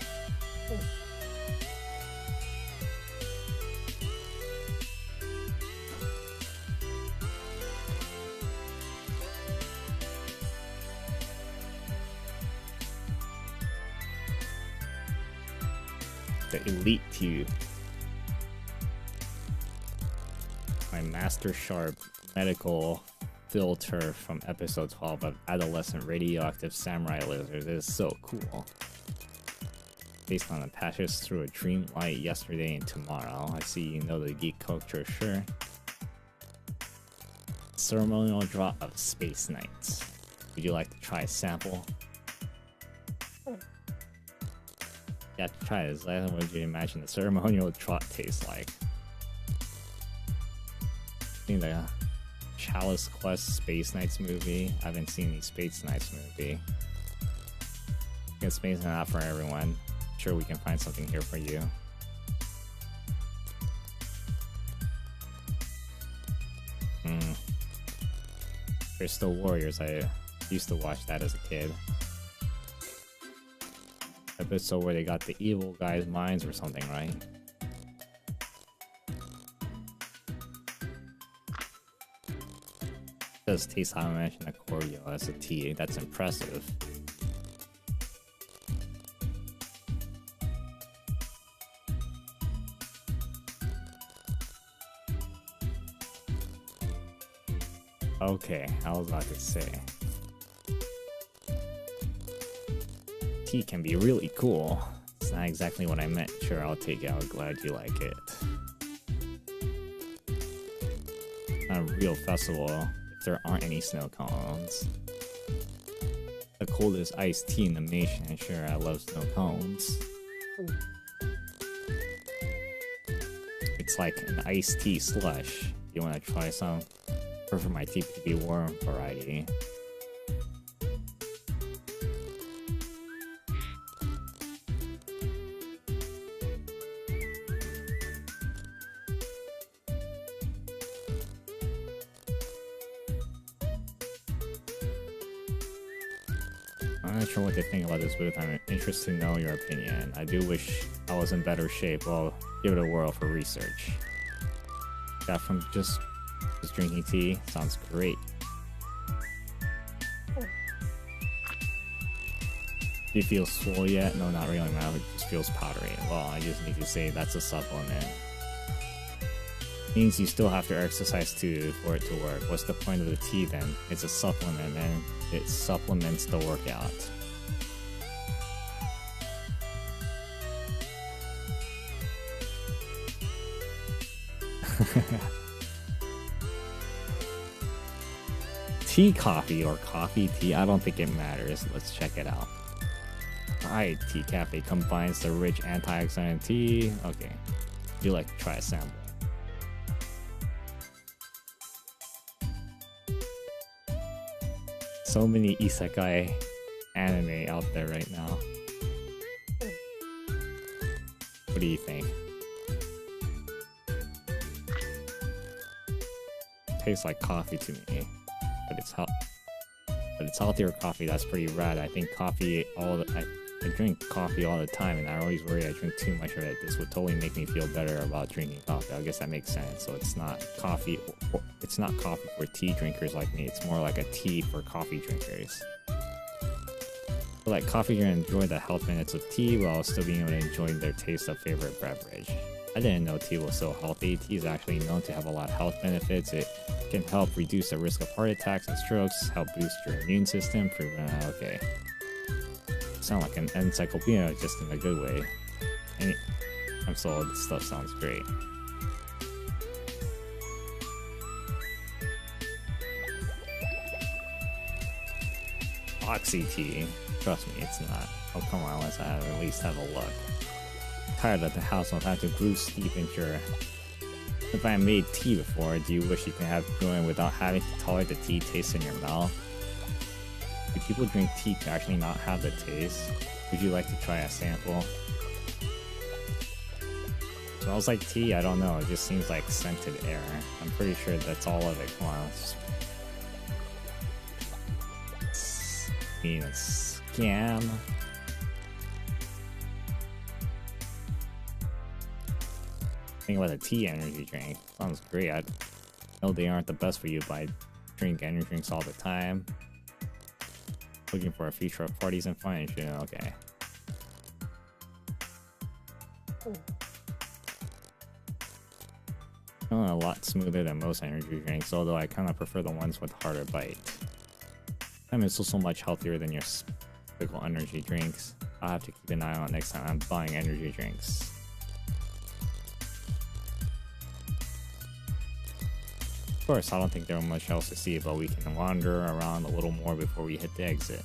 S1: The Elite Tea. My Master Sharp medical filter from episode 12 of Adolescent Radioactive Samurai Lizard is so cool. Based on the passes through a dream light yesterday and tomorrow. I see you know the geek culture, sure. Ceremonial drop of Space Knights. Would you like to try a sample? Yeah, try this. What would you imagine the ceremonial trot tastes like? Seen the Chalice Quest Space Knights movie. I haven't seen the Space Knights movie. Get Space Knights out for everyone. I'm sure we can find something here for you. Crystal Warriors. I used to watch that as a kid. Episode where they got the evil guy's minds or something, right? It does taste how I mentioned a cordial as a tea. That's impressive. Okay, I was about to say. Tea can be really cool. It's not exactly what I meant. Sure, I'll take it. I'm glad you like it. Not a real festival if there aren't any snow cones. The coldest iced tea in the nation, and sure, I love snow cones. It's like an iced tea slush. You want to try some? Prefer my tea to be warm variety. I'm not sure what to think about this booth. I'm interested to know your opinion. I do wish I was in better shape. Well, give it a whirl for research. Got from just drinking tea. Sounds great. Do you feel swole yet? No, not really, man. It just feels powdery. Well, I just need to say that's a supplement. Means you still have to exercise too for it to work. What's the point of the tea then? It's a supplement and it supplements the workout. Tea coffee or coffee tea? I don't think it matters. Let's check it out. Alright, Tea Cafe combines the rich antioxidant tea. Okay, you like to try a sample. So many isekai anime out there right now. What What do you think? Tastes like coffee to me, but it's healthier coffee. That's pretty rad. I think coffee I drink coffee all the time, and I always worry I drink too much of it. This would totally make me feel better about drinking coffee. I guess that makes sense. So it's not coffee. It's not coffee for tea drinkers like me. It's more like a tea for coffee drinkers. So like coffee, you're gonna enjoy the health benefits of tea while still being able to enjoy their taste of favorite beverage. I didn't know tea was so healthy. Tea is actually known to have a lot of health benefits. It can help reduce the risk of heart attacks and strokes, help boost your immune system, okay. Sound like an encyclopedia, just in a good way. I'm sold. This stuff sounds great. Oxy tea. Trust me, it's not. Oh, come on, let's at least have a look. Tired of the house of having to glue steep into your... If I made tea before, do you wish you could have brewing without having to tolerate the tea taste in your mouth? Do people drink tea to actually not have the taste? Would you like to try a sample? Smells like tea? I don't know, it just seems like scented air. I'm pretty sure that's all of it. Come on, let's... It's being a scam. Think about a tea energy drink. Sounds great. I know they aren't the best for you, but I drink energy drinks all the time. Looking for a future of parties and fun and shit. Okay. A lot smoother than most energy drinks, although I kind of prefer the ones with harder bite. I mean, it's also much healthier than your typical energy drinks. I'll have to keep an eye on it next time I'm buying energy drinks. Of course, I don't think there's much else to see, but we can wander around a little more before we hit the exit.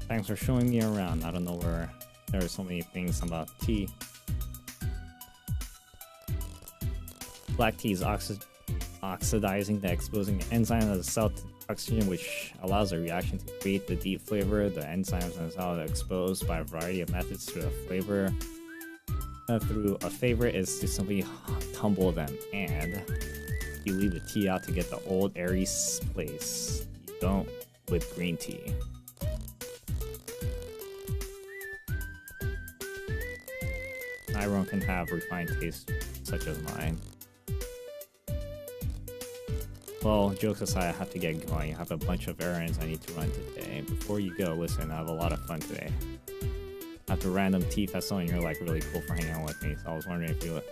S1: Thanks for showing me around. I don't know where there are so many things about tea. Black tea is oxidizing the exposing the enzyme of the cell to oxygen, which allows a reaction to create the deep flavor. The enzymes in the cell are exposed by a variety of methods to the flavor. Through a favorite is to simply tumble them, and you leave the tea out to get the old airy place. You don't with green tea. Everyone can have refined taste such as mine. Well, jokes aside, I have to get going. I have a bunch of errands I need to run today. Before you go, listen, I have a lot of fun today. After random tea festival, and you're like really cool for hanging out with me. So I was wondering if you're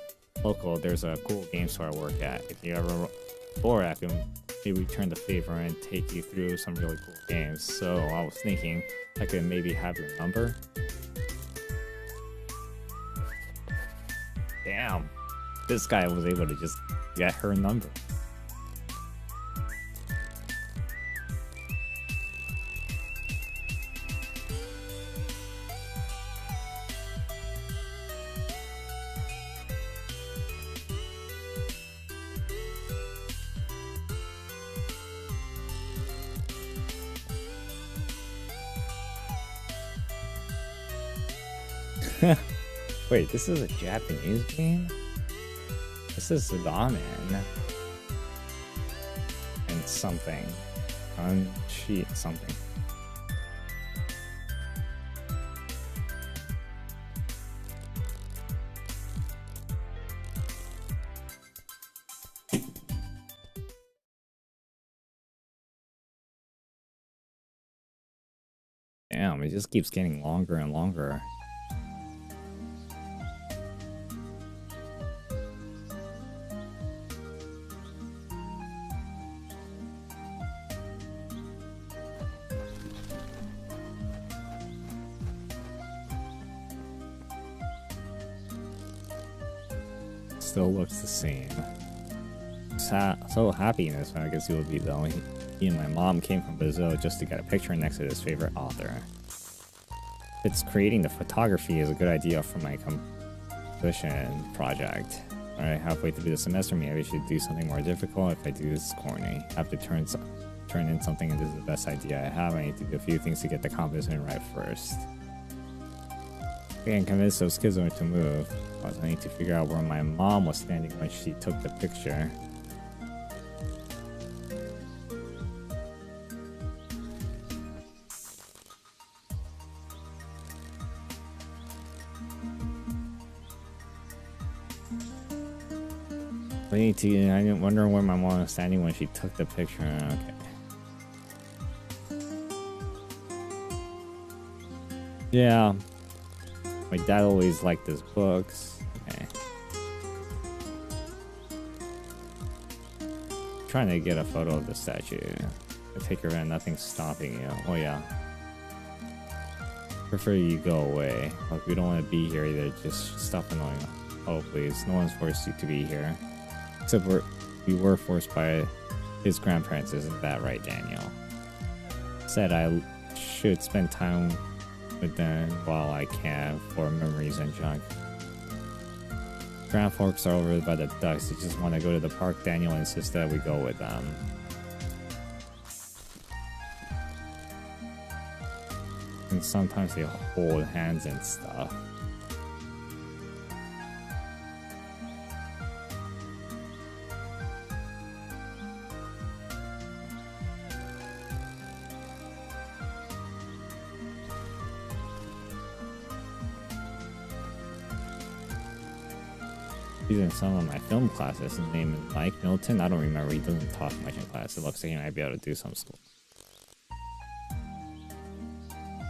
S1: local, there's a cool game store I work at. If you ever bored, I can maybe return the favor and take you through some really cool games. So I was thinking I could maybe have your number. Damn, this guy was able to just get her number. Wait, this is a Japanese game? This is ramen. And something. Cheat something. Damn, it just keeps getting longer and longer. still looks the same. So happiness when I guess he would be the only. He and my mom came from Brazil just to get a picture next to his favorite author. It's creating the photography is a good idea for my composition project. Alright, halfway through the semester, maybe I should do something more difficult. If I do this corny, I have to turn in something, and this is the best idea I have. I need to do a few things to get the composition right first. I can convince those kids to move. I need to figure out where my mom was standing when she took the picture. I didn't wonder where my mom was standing when she took the picture. Okay. Yeah. My dad always liked his books. Okay. Trying to get a photo of the statue. I take your van, nothing's stopping you. Oh yeah. Prefer you go away. Look, we don't want to be here either. Just stop annoying. Oh please, no one's forced you to be here. Except we were forced by his grandparents, isn't that right, Daniel? Said I should spend time with them while I can for memories and junk. Grand Forks are over by the ducks. They just want to go to the park. Daniel insists that we go with them. And sometimes they hold hands and stuff. He's in some of my film classes. His name is Mike Milton. I don't remember. He doesn't talk much in class. It looks like he might be able to do some school.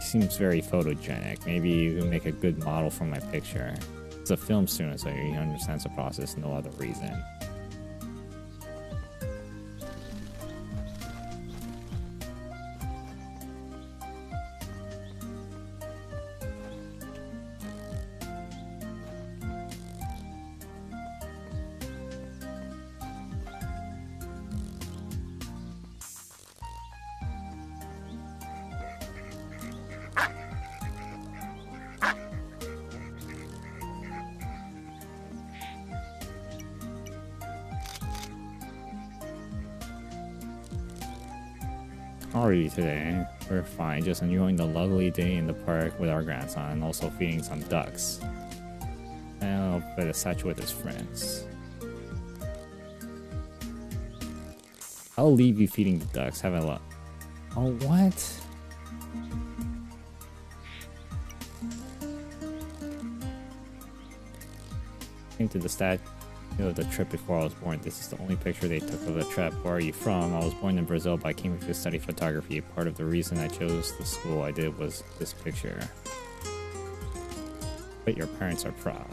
S1: He seems very photogenic. Maybe you can make a good model for my picture. He's a film student, so he understands the process, no other reason. Already today, we're fine, just enjoying the lovely day in the park with our grandson, and also feeding some ducks. And I'll play the statue with his friends. I'll leave you feeding the ducks. Have a look. Oh, what? Came to the statue of the trip before I was born. This is the only picture they took of the trip. Where are you from? I was born in Brazil, but I came here to study photography. Part of the reason I chose the school I did was this picture. But your parents are proud.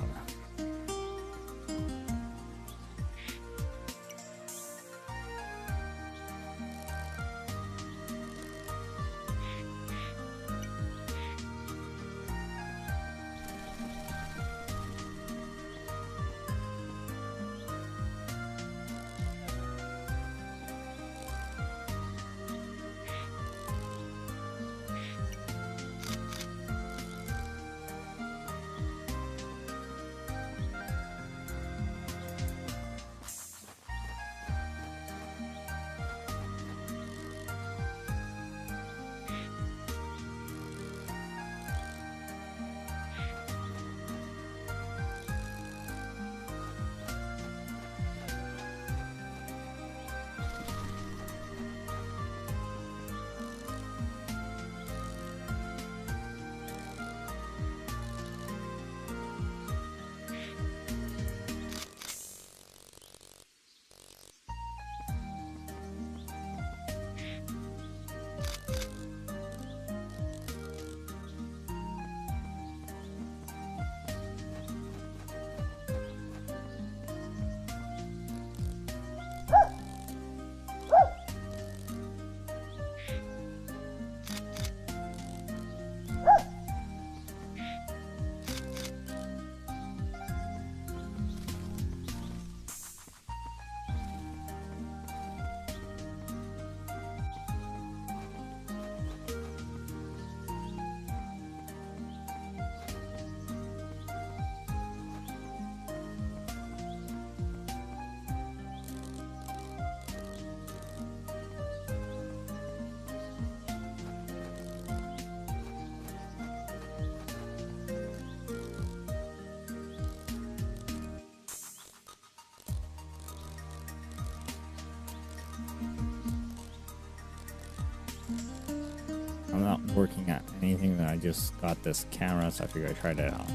S1: anything. I just got this camera, so I figured I'd try it out.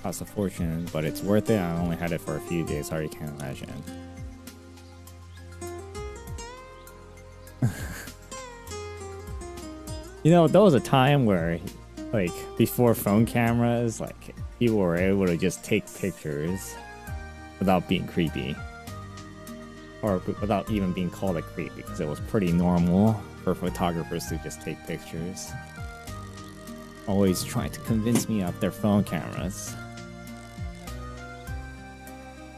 S1: Cost a fortune, but it's worth it. I only had it for a few days. I already can't imagine. You know, there was a time where, like, before phone cameras, like, people were able to just take pictures without being creepy. Or without even being called a creep, because it was pretty normal for photographers to just take pictures. Always trying to convince me of their phone cameras.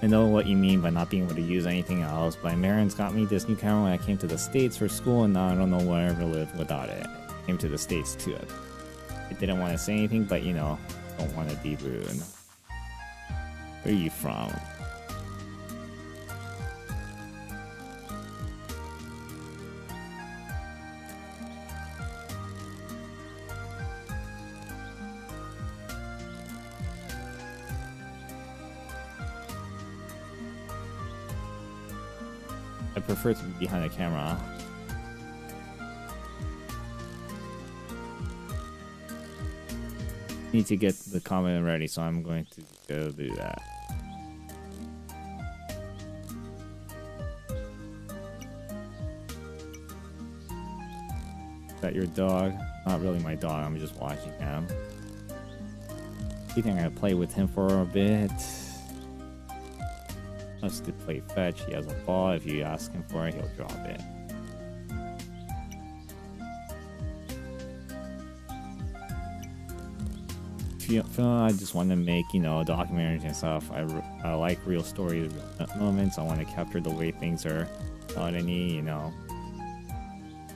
S1: I know what you mean by not being able to use anything else, but my parents got me this new camera when I came to the States for school, and now I don't know where I ever lived without it. I came to the States too. I didn't want to say anything, but you know, don't want to be rude. Where are you from? I prefer to be behind the camera. Need to get the comment ready, so I'm going to go do that. Is that your dog? Not really my dog, I'm just watching him. You think I'm gonna play with him for a bit? Us to play fetch. He has a ball. If you ask him for it, he'll drop it. I just want to make, you know, documentaries and stuff. I like real stories, real moments. I want to capture the way things are without any, you know,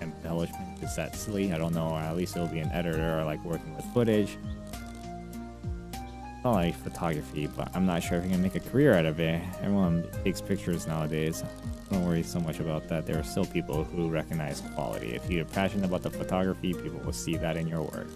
S1: embellishment. Is that silly? I don't know. Or at least it'll be an editor. I like working with footage. I like photography, but I'm not sure if I can make a career out of it. Everyone takes pictures nowadays. Don't worry so much about that. There are still people who recognize quality. If you're passionate about the photography, people will see that in your work.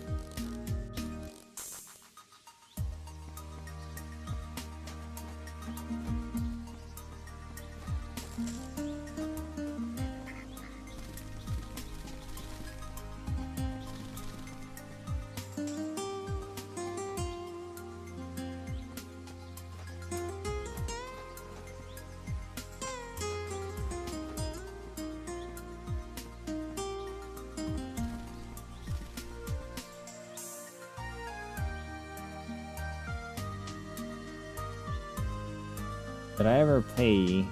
S1: Did I ever play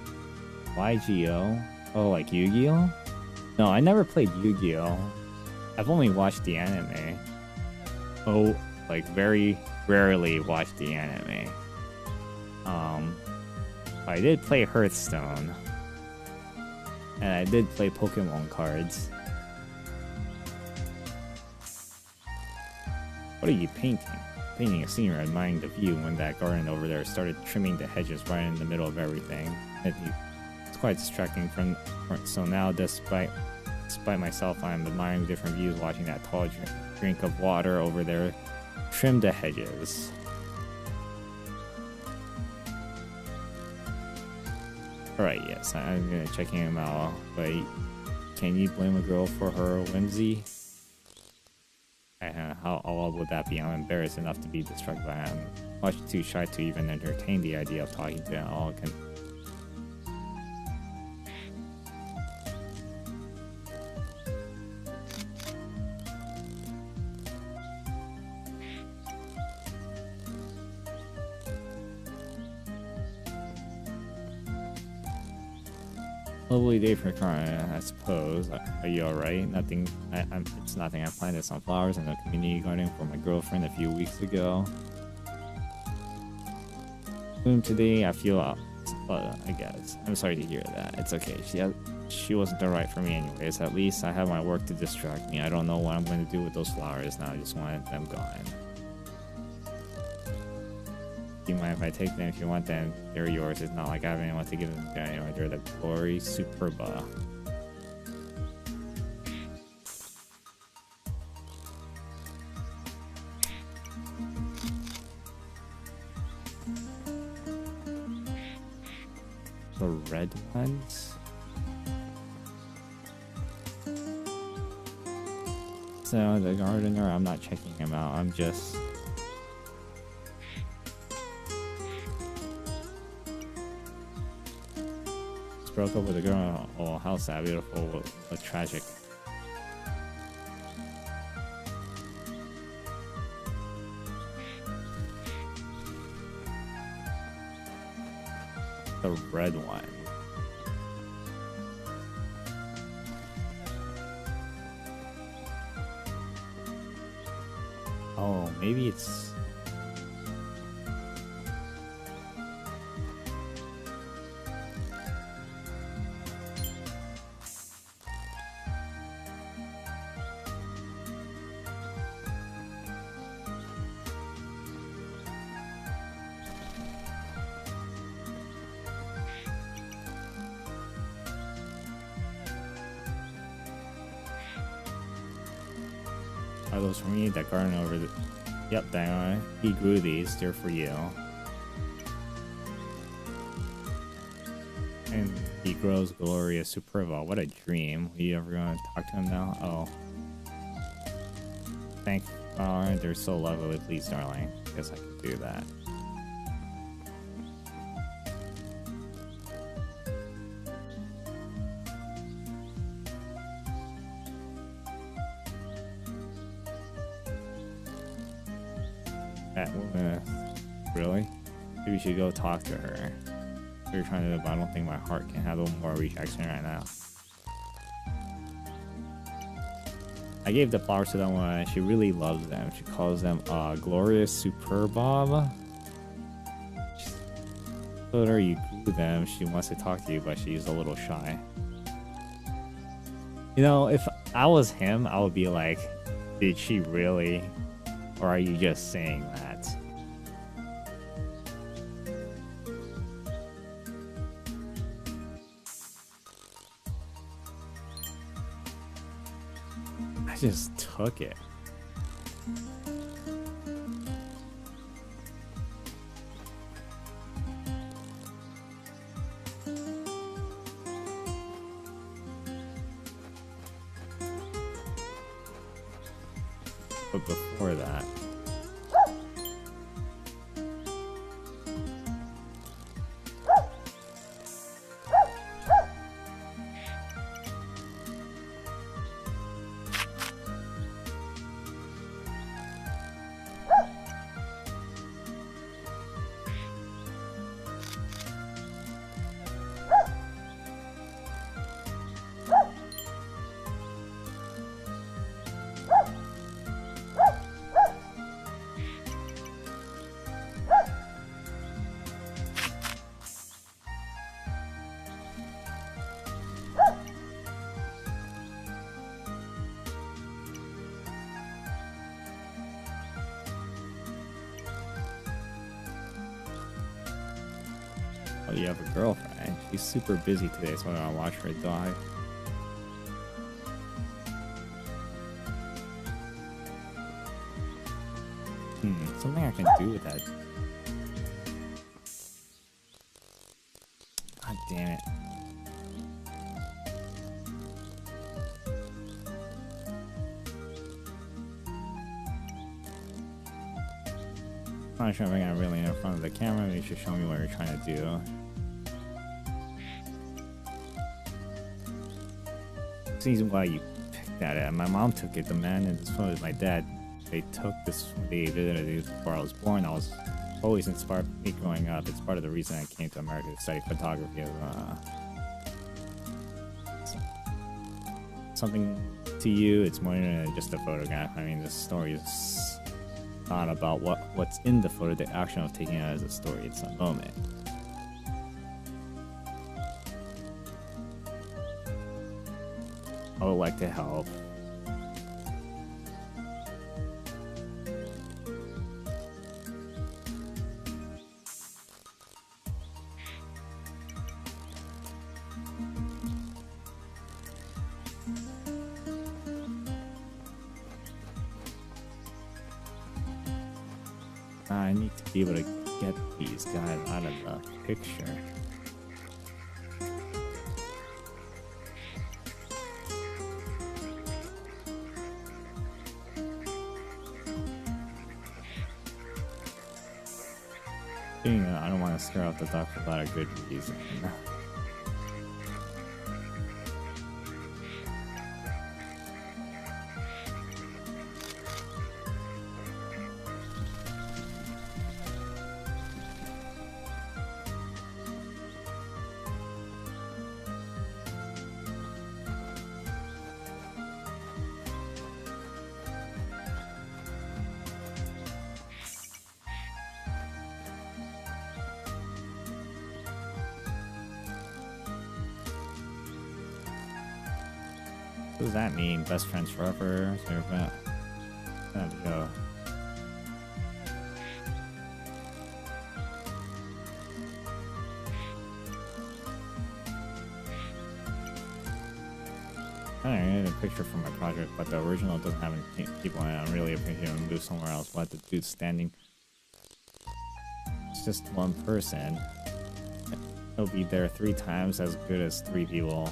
S1: YGO? Oh, like Yu-Gi-Oh? No, I never played Yu-Gi-Oh. I've only watched the anime. Oh, like very rarely watched the anime. I did play Hearthstone. And I did play Pokemon cards. What are you painting? Painting a scene or admiring the view when that garden over there started trimming the hedges right in the middle of everything. It's quite distracting so now despite myself, I am admiring different views, watching that tall drink of water over there trim the hedges. Alright, yes, I'm gonna check him out, but can you blame a girl for her whimsy? How odd would that be? I'm embarrassed enough to be distracted by him. Much too shy to even entertain the idea of talking to him. All can. Lovely day for crying, I suppose. Are you alright? Nothing. It's nothing. I planted some flowers in the community garden for my girlfriend a few weeks ago. Today, I feel I guess. I'm sorry to hear that. It's okay. She wasn't the right for me anyways. At least I have my work to distract me. I don't know what I'm going to do with those flowers now. I just wanted them gone. Do you mind if I take them? If you want them, they're yours. It's not like I have anyone to give them to anyway. They're the Glory Superba. The red ones? the gardener. I'm not checking him out. I'm just... broke up with a girl. Oh, how sad, beautiful, what tragic. The red one. Oh, maybe it's... Are those for me? That garden over the... Yep, dang on. He grew these. They're for you. And he grows Gloria Superba. What a dream. Are you ever going to talk to him now? Oh. Thank... Oh, they're so lovely. Please, darling. Guess I can do that. Really? Maybe we should go talk to her. We're trying to, but I don't think my heart can handle more rejection right now. I gave the flowers to that one. She really loves them. She calls them Gloria Superba. She told her you grew them. She wants to talk to you, but she's a little shy. You know, if I was him, I would be like, did she really? Or are you just saying that? I just took it. But before that... Oh, you have a girlfriend. She's super busy today, so I'm gonna watch her die. Something I can do with that. God damn it. I'm not sure if I got really in front of the camera. Maybe you should show me what you're trying to do. Seems why you picked that up. My mom took it. The man and this one with my dad. They took this when they visited it before I was born. I was always inspired me growing up. It's part of the reason I came to America to study photography. Something to you, it's more than just a photograph. I mean, the story is not about what's in the photo. The action of taking it as a story. It's a moment. I would like to help. I need to be able to get these guys out of the picture. I don't want to scare off the duck for a lot of good reason. What does that mean? Best friends forever? Is there about that go? I need a picture for my project, but the original doesn't have any people in it. I'm really appreciative and move somewhere else. What the dude's standing? It's just one person. He'll be there 3 times as good as 3 people.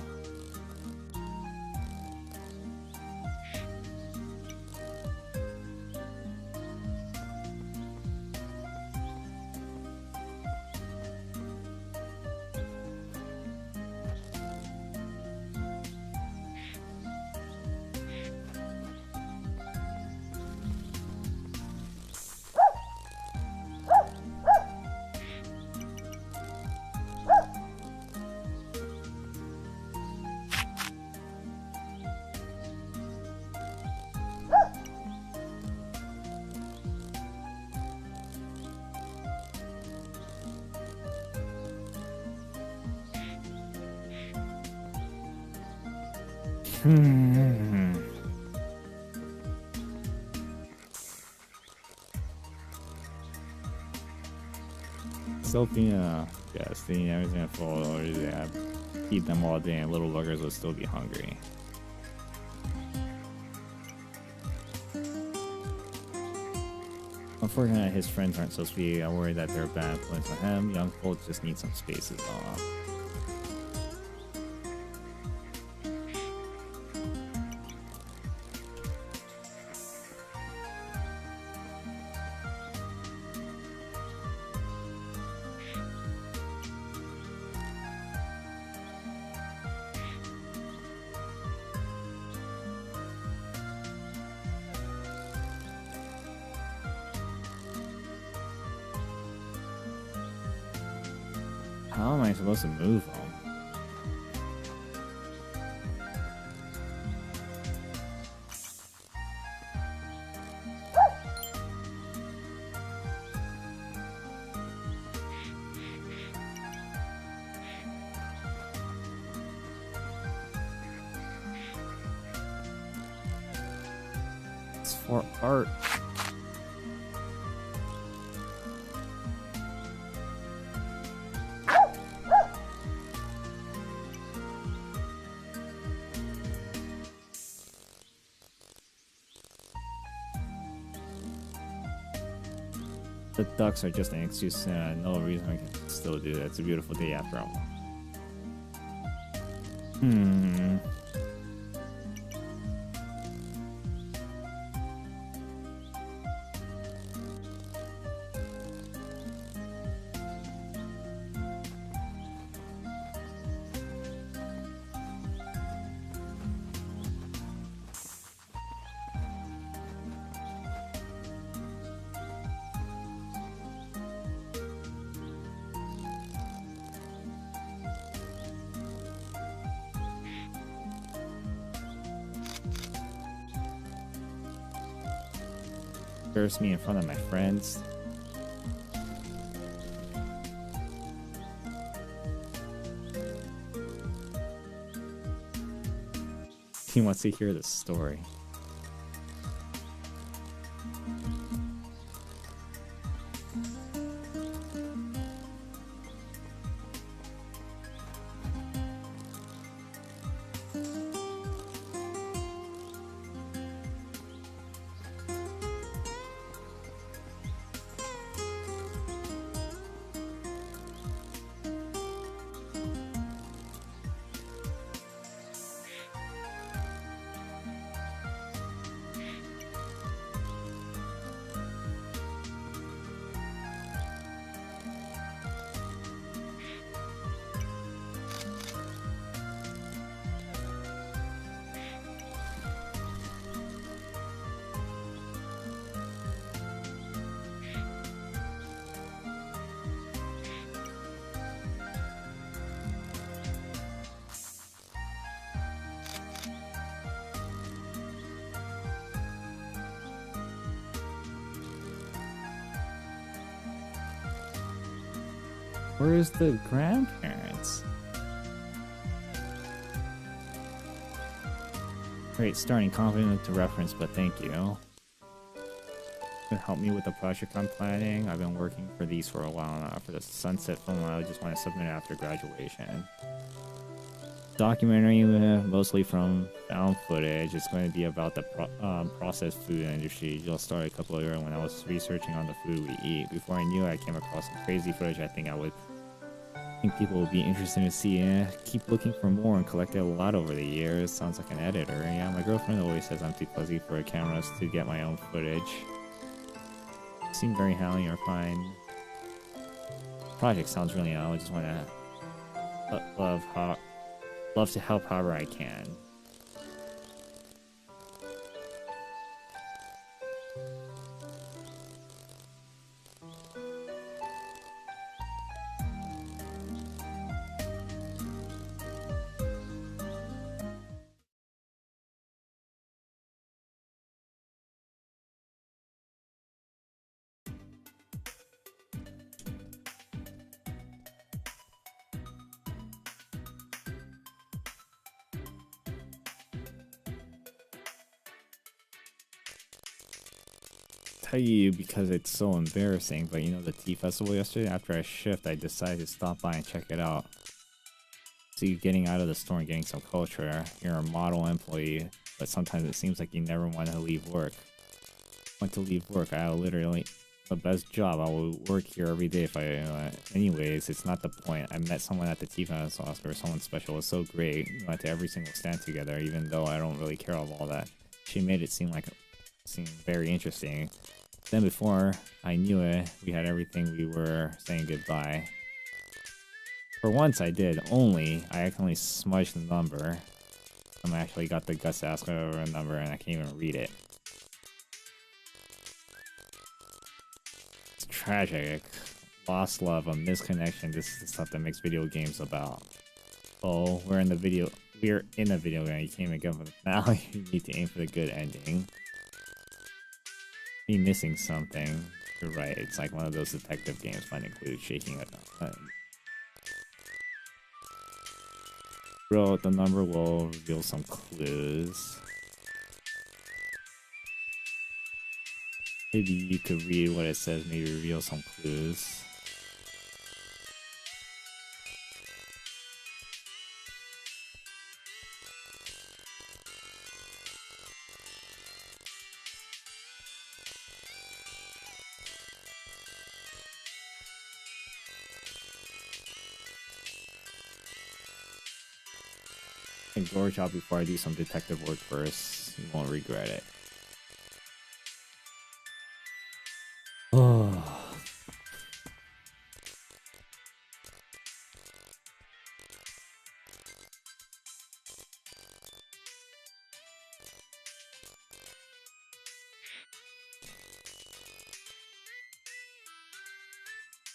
S1: Sophia, yeah, seeing everything full orders, yeah, feed them all day and little buggers would still be hungry. Unfortunately, his friends aren't so sweet. I worry that they're bad influence on him. Young folks just need some space is all. How am I supposed to move them? It's for art. The ducks are just an excuse, no reason we can still do that. It's a beautiful day after all. Embarrass me in front of my friends. He wants to hear the story. Where's the grandparents? Great, starting confident to reference, but thank you. Help me with the project I'm planning. I've been working for these for a while now. For the sunset film, I just want to submit it after graduation. Documentary, mostly from found footage. It's going to be about the processed food industry. Just started a couple of years when I was researching on the food we eat. Before I knew it, I came across some crazy footage I think people would be interested to see. Keep looking for more and collected a lot over the years. Sounds like an editor. Yeah, my girlfriend always says I'm too fuzzy for cameras to get my own footage. Seem very highly refined. Project sounds really I just want to love to help however I can. Tell you because it's so embarrassing, but you know the tea festival yesterday? After I shift, I decided to stop by and check it out. See, getting out of the store and getting some culture. You're a model employee, but sometimes it seems like you never want to leave work. Want to leave work? I have literally the best job. I will work here every day if I... anyways, it's not the point. I met someone at the tea festival, Oscar. Someone special. It was so great. We went to every single stand together, even though I don't really care about all that. She made it seem very interesting. Then before I knew it, we had everything we were saying goodbye. For once I did, I accidentally smudged the number. I actually got the guts to ask her a number and I can't even read it. It's tragic. Lost love, a misconnection, this is the stuff that makes video games about. Oh, we're in a video game, you can't even get the finale, you need to aim for the good ending. Be missing something. You're right, it's like one of those detective games, finding clues, shaking a wrote the number will reveal some clues. Maybe you could read what it says, maybe reveal some clues. Gorge out before I do some detective work first. You won't regret it. Oh.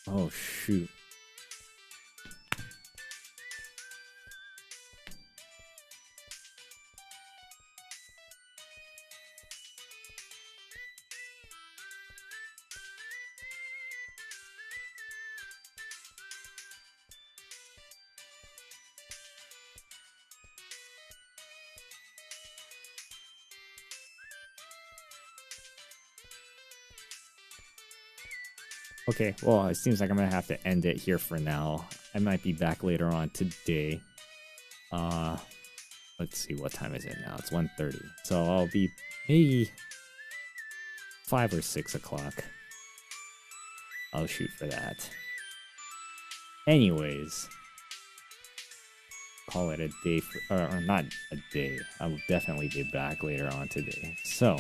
S1: Oh shoot. Okay, well, it seems like I'm gonna have to end it here for now. I might be back later on today. Let's see, what time is it now? It's 1:30. So I'll be maybe 5 or 6 o'clock. I'll shoot for that. Anyways, call it a day, or not a day. I will definitely be back later on today. So,